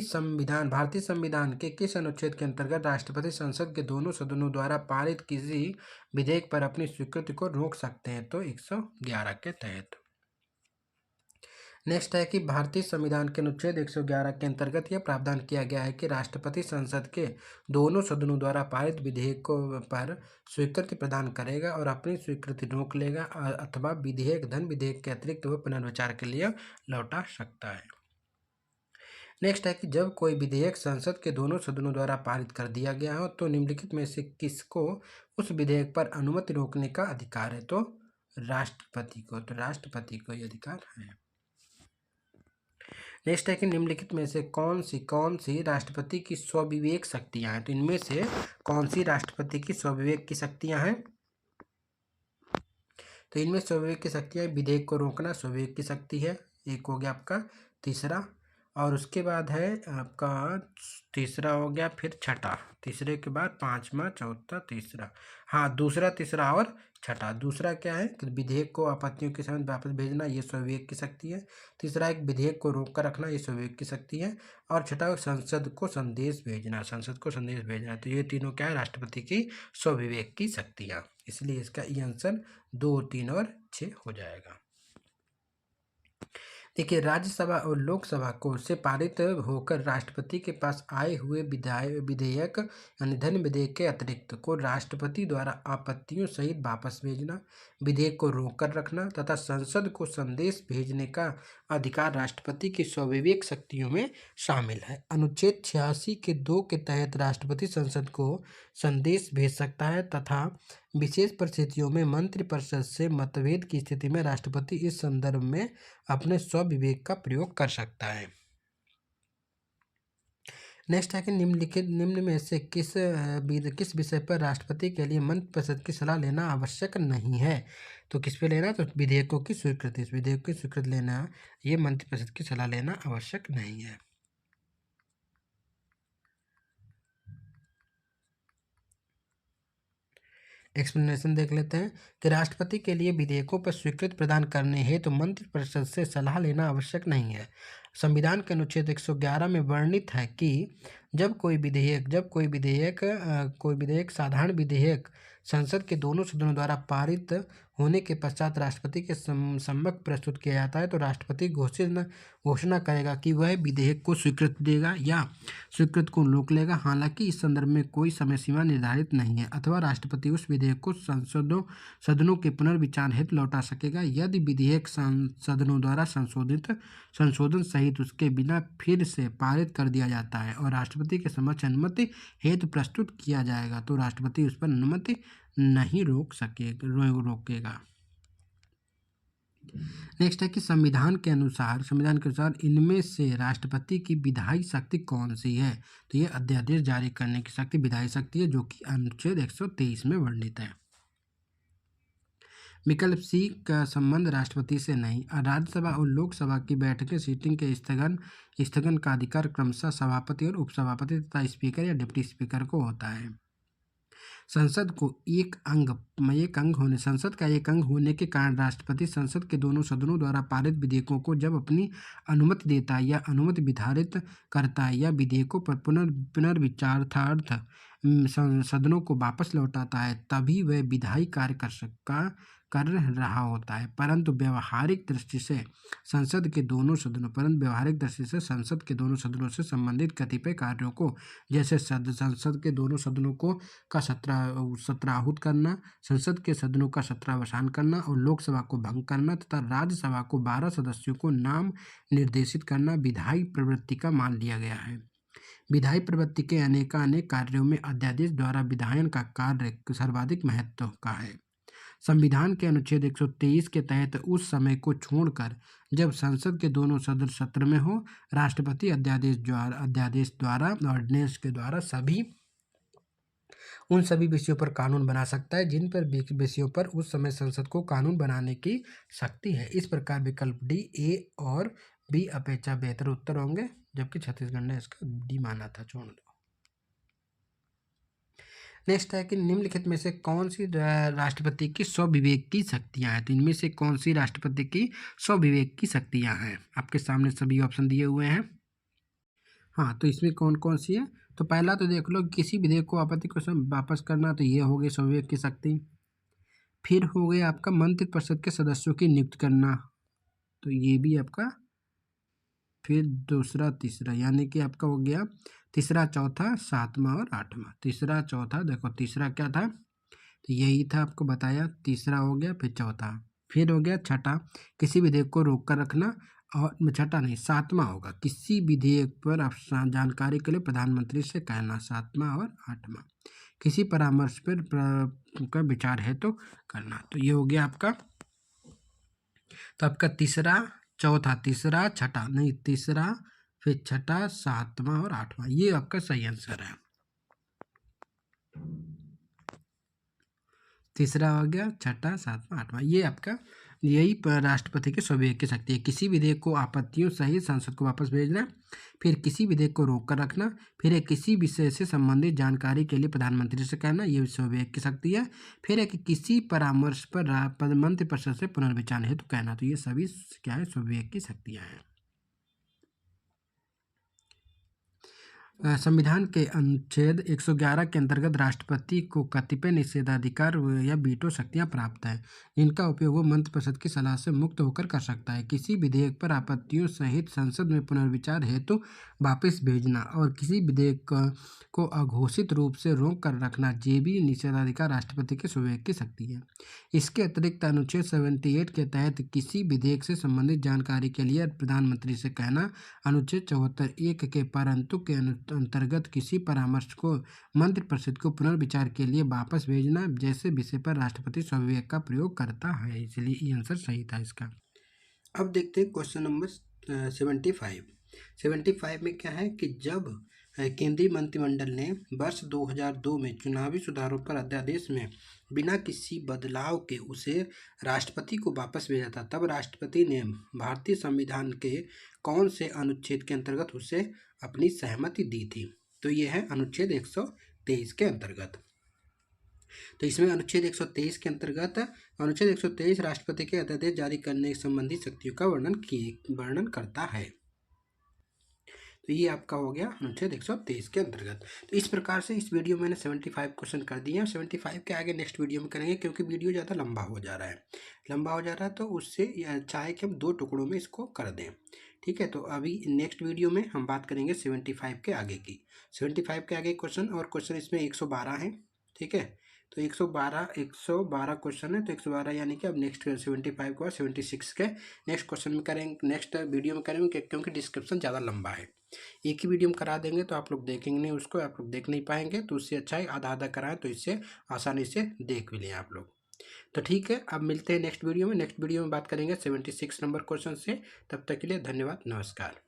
भारतीय संविधान के किस अनुच्छेद के अंतर्गत राष्ट्रपति संसद के दोनों सदनों द्वारा पारित किसी विधेयक पर अपनी स्वीकृति को रोक सकते हैं? तो 111 के तहत। नेक्स्ट है कि भारतीय संविधान के अनुच्छेद 111 के अंतर्गत यह प्रावधान किया गया है कि राष्ट्रपति संसद के दोनों सदनों द्वारा पारित विधेयकों पर स्वीकृति प्रदान करेगा और अपनी स्वीकृति रोक लेगा अथवा विधेयक के अतिरिक्त वह पुनर्विचार के लिए लौटा सकता है। नेक्स्ट है कि जब कोई विधेयक संसद के दोनों सदनों द्वारा पारित कर दिया गया हो तो निम्नलिखित में से किसको उस विधेयक पर अनुमति रोकने का अधिकार है? तो राष्ट्रपति को। तो राष्ट्रपति को यह अधिकार है। नेक्स्ट है कि निम्नलिखित में से कौन सी राष्ट्रपति की स्वविवेक शक्तियां हैं? तो इनमें से कौन सी राष्ट्रपति की स्वविवेक की शक्तियां हैं? तो इनमें स्वविवेक की शक्तियां विधेयक को रोकना स्वविवेक की शक्ति है, एक हो गया आपका। तीसरा, और उसके बाद है आपका तीसरा हो गया, फिर छठा, तीसरे के बाद पांचवा, चौथा, तीसरा। हाँ, दूसरा, तीसरा और छठा। दूसरा क्या है कि विधेयक को आपत्तियों के समय वापस भेजना, ये स्वविवेक की शक्ति है। तीसरा, एक विधेयक को रोक कर रखना, ये स्वविवेक की शक्ति है। और छठा, संसद को संदेश भेजना। तो ये तीनों क्या है? राष्ट्रपति की स्वविवेक की शक्तियाँ। इसलिए इसका ये आंसर 2, 3 और 6 हो जाएगा। देखिए, राज्यसभा और लोकसभा को से पारित होकर राष्ट्रपति के पास आए हुए विधेयक यानी धन विधेयक के अतिरिक्त को राष्ट्रपति द्वारा आपत्तियों सहित वापस भेजना, विधेयक को रोक कर रखना तथा संसद को संदेश भेजने का अधिकार राष्ट्रपति की स्वविवेक शक्तियों में शामिल है। अनुच्छेद 86 के 2 के तहत राष्ट्रपति संसद को संदेश भेज सकता है तथा विशेष परिस्थितियों में मंत्रिपरिषद से मतभेद की स्थिति में राष्ट्रपति इस संदर्भ में अपने स्वविवेक का प्रयोग कर सकता है। नेक्स्ट है कि निम्न में से किस विषय पर राष्ट्रपति के लिए मंत्रिपरिषद की सलाह लेना आवश्यक नहीं है? तो किस पे लेना? तो विधेयकों की स्वीकृति लेना, ये मंत्रिपरिषद की सलाह लेना आवश्यक नहीं है। एक्सप्लेनेशन देख लेते हैं कि राष्ट्रपति के लिए विधेयकों पर स्वीकृति प्रदान करने हेतु मंत्रिपरिषद से सलाह लेना आवश्यक नहीं है। संविधान के अनुच्छेद 111 में वर्णित है कि जब कोई विधेयक साधारण विधेयक संसद के दोनों सदनों द्वारा पारित होने के पश्चात राष्ट्रपति के सम्मुख प्रस्तुत किया जाता है तो राष्ट्रपति घोषणा करेगा कि वह विधेयक को स्वीकृति देगा या स्वीकृति को रोक लेगा। हालांकि इस संदर्भ में कोई समय सीमा निर्धारित नहीं है, अथवा राष्ट्रपति उस विधेयक को सदनों के पुनर्विचार हेतु लौटा सकेगा यदि विधेयक सदनों द्वारा संशोधन सहित उसके बिना फिर से पारित कर दिया जाता है और राष्ट्रपति के समक्ष अनुमति हेतु प्रस्तुत किया जाएगा तो राष्ट्रपति उस पर अनुमति नहीं रोकेगा। नेक्स्ट है कि संविधान के अनुसार इनमें से राष्ट्रपति की विधायी शक्ति कौन सी है? तो ये अध्यादेश जारी करने की शक्ति विधायी शक्ति है, जो कि अनुच्छेद 123 में वर्णित है। विकल्प सी का संबंध राष्ट्रपति से नहीं। राज्यसभा और लोकसभा की बैठकें सीटिंग के स्थगन का अधिकार क्रमशः सभापति और उपसभापति तथा स्पीकर या डिप्टी स्पीकर को होता है। संसद का एक अंग होने के कारण राष्ट्रपति संसद के दोनों सदनों द्वारा पारित विधेयकों को जब अपनी अनुमति देता है या अनुमति विधारित करता है या विधेयकों पर पुनर्विचारार्थ सदनों को वापस लौटाता है तभी वह विधायी कार्य कर रहा होता है, परंतु व्यवहारिक दृष्टि से संसद के दोनों सदनों से संबंधित कतिपय कार्यों को, जैसे संसद के दोनों सदनों को का सत्राहुत करना, संसद के सदनों का सत्रावसान करना और लोकसभा को भंग करना तथा राज्यसभा को 12 सदस्यों को नाम निर्देशित करना विधायी प्रवृत्ति का मान लिया गया है। विधायी प्रवृत्ति के अनेकानेक कार्यों में अध्यादेश द्वारा विधायन का कार्य सर्वाधिक महत्व का है। संविधान के अनुच्छेद 123 के तहत उस समय को छोड़कर जब संसद के दोनों सदन सत्र में हो, राष्ट्रपति अध्यादेश द्वारा ऑर्डिनेंस के द्वारा उन सभी विषयों पर कानून बना सकता है जिन पर विषयों पर उस समय संसद को कानून बनाने की शक्ति है। इस प्रकार विकल्प डी, ए और बी अपेक्षा बेहतर उत्तर होंगे, जबकि छत्तीसगढ़ ने इसका डी माना था। छोड़ दो। नेक्स्ट है कि निम्नलिखित में से कौन सी राष्ट्रपति की स्वविवेक की शक्तियां हैं। तो इनमें से कौन सी राष्ट्रपति की स्वविवेक की शक्तियां हैं? आपके सामने सभी ऑप्शन दिए हुए हैं। हाँ, तो इसमें कौन कौन सी है? तो पहला तो देख लो, किसी विधेयक को आपत्ति को वापस करना, तो ये हो गई स्वविवेक की शक्ति। फिर हो गया आपका मंत्रिपरिषद के सदस्यों की नियुक्त करना, तो ये भी आपका। फिर दूसरा तीसरा, यानी कि आपका हो गया तीसरा, चौथा, सातवां और आठवां। तीसरा चौथा, देखो तीसरा क्या था, तो यही था आपको बताया। तीसरा हो गया, फिर चौथा, फिर हो गया छठा, किसी विधेयक को रोक कर रखना, और छठा नहीं, सातवां होगा, किसी विधेयक पर जानकारी के लिए प्रधानमंत्री से कहना। सातवां और आठवां, किसी परामर्श पर का विचार है तो करना। तो ये हो गया आपका। तो आपका तीसरा, चौथा, तीसरा, छठा नहीं, तीसरा, फिर छठा, सातवां और आठवां, ये आपका सही आंसर है। तीसरा हो गया, छठा, सातवां, आठवां, ये आपका यही राष्ट्रपति की स्वविवेक की शक्ति है। किसी विधेयक को आपत्तियों सहित संसद को वापस भेजना, फिर किसी विधेयक को रोक कर रखना, फिर एक किसी विषय से संबंधित जानकारी के लिए प्रधानमंत्री से कहना, ये स्वविवेक की शक्ति है। फिर एक किसी परामर्श पर मंत्रिपरिषद से पुनर्विचार हेतु कहना, तो ये सभी क्या है, स्वविवेक की शक्तियाँ हैं। संविधान के अनुच्छेद 111 के अंतर्गत राष्ट्रपति को कतिपय निषेधाधिकार या वीटो शक्तियां प्राप्त है, जिनका उपयोग वो मंत्रिपरिषद की सलाह से मुक्त होकर कर सकता है। किसी विधेयक पर आपत्तियों सहित संसद में पुनर्विचार हेतु वापस भेजना और किसी विधेयक को अघोषित रूप से रोक कर रखना, ये भी निषेधाधिकार राष्ट्रपति के स्वविवेक की शक्ति है। इसके अतिरिक्त अनुच्छेद 78 के तहत किसी विधेयक से संबंधित जानकारी के लिए प्रधानमंत्री से कहना, अनुच्छेद 74(1) के परंतु के अंतर्गत किसी परामर्श को मंत्रिपरिषद को पुनर्विचार के लिए वापस भेजना जैसे विषय पर राष्ट्रपति स्वविवेक का प्रयोग करता है, इसलिए ये आंसर सही था इसका। अब देखते हैं क्वेश्चन नंबर 75 में क्या है कि जब केंद्रीय मंत्रिमंडल ने वर्ष 2002 में चुनावी सुधारों पर अध्यादेश में बिना किसी बदलाव के उसे राष्ट्रपति को वापस भेजा था, तब राष्ट्रपति ने भारतीय संविधान के कौन से अनुच्छेद के अंतर्गत उसे अपनी सहमति दी थी? तो ये है अनुच्छेद 123 के अंतर्गत। तो इसमें अनुच्छेद 123 के अंतर्गत अनुच्छेद 123 राष्ट्रपति के अध्यादेश जारी करने संबंधी शक्तियों का वर्णन करता है। तो ये आपका हो गया अनुच्छेद 123 के अंतर्गत। तो इस प्रकार से इस वीडियो में मैंने 75 क्वेश्चन कर दिए हैं। 75 के आगे नेक्स्ट वीडियो में करेंगे, क्योंकि वीडियो ज़्यादा लंबा हो जा रहा है, तो उससे चाहे कि हम 2 टुकड़ों में इसको कर दें। ठीक है, तो अभी नेक्स्ट वीडियो में हम बात करेंगे 75 के आगे की। 75 के आगे क्वेश्चन, और क्वेश्चन इसमें 112 हैं। ठीक है, तो 112 क्वेश्चन है, तो 112 यानी कि अब नेक्स्ट 75 के बाद 76 के नेक्स्ट क्वेश्चन में करेंगे, नेक्स्ट वीडियो में करेंगे, क्योंकि डिस्क्रिप्शन ज़्यादा लंबा है। एक ही वीडियो में करा देंगे तो आप लोग देखेंगे नहीं, उसको आप लोग देख नहीं पाएंगे, तो उससे अच्छा है आधा आधा कराएं, तो इससे आसानी से देख भी लें आप लोग। तो ठीक है, अब मिलते हैं नेक्स्ट वीडियो में। नेक्स्ट वीडियो में बात करेंगे 76 नंबर क्वेश्चन से। तब तक के लिए धन्यवाद, नमस्कार।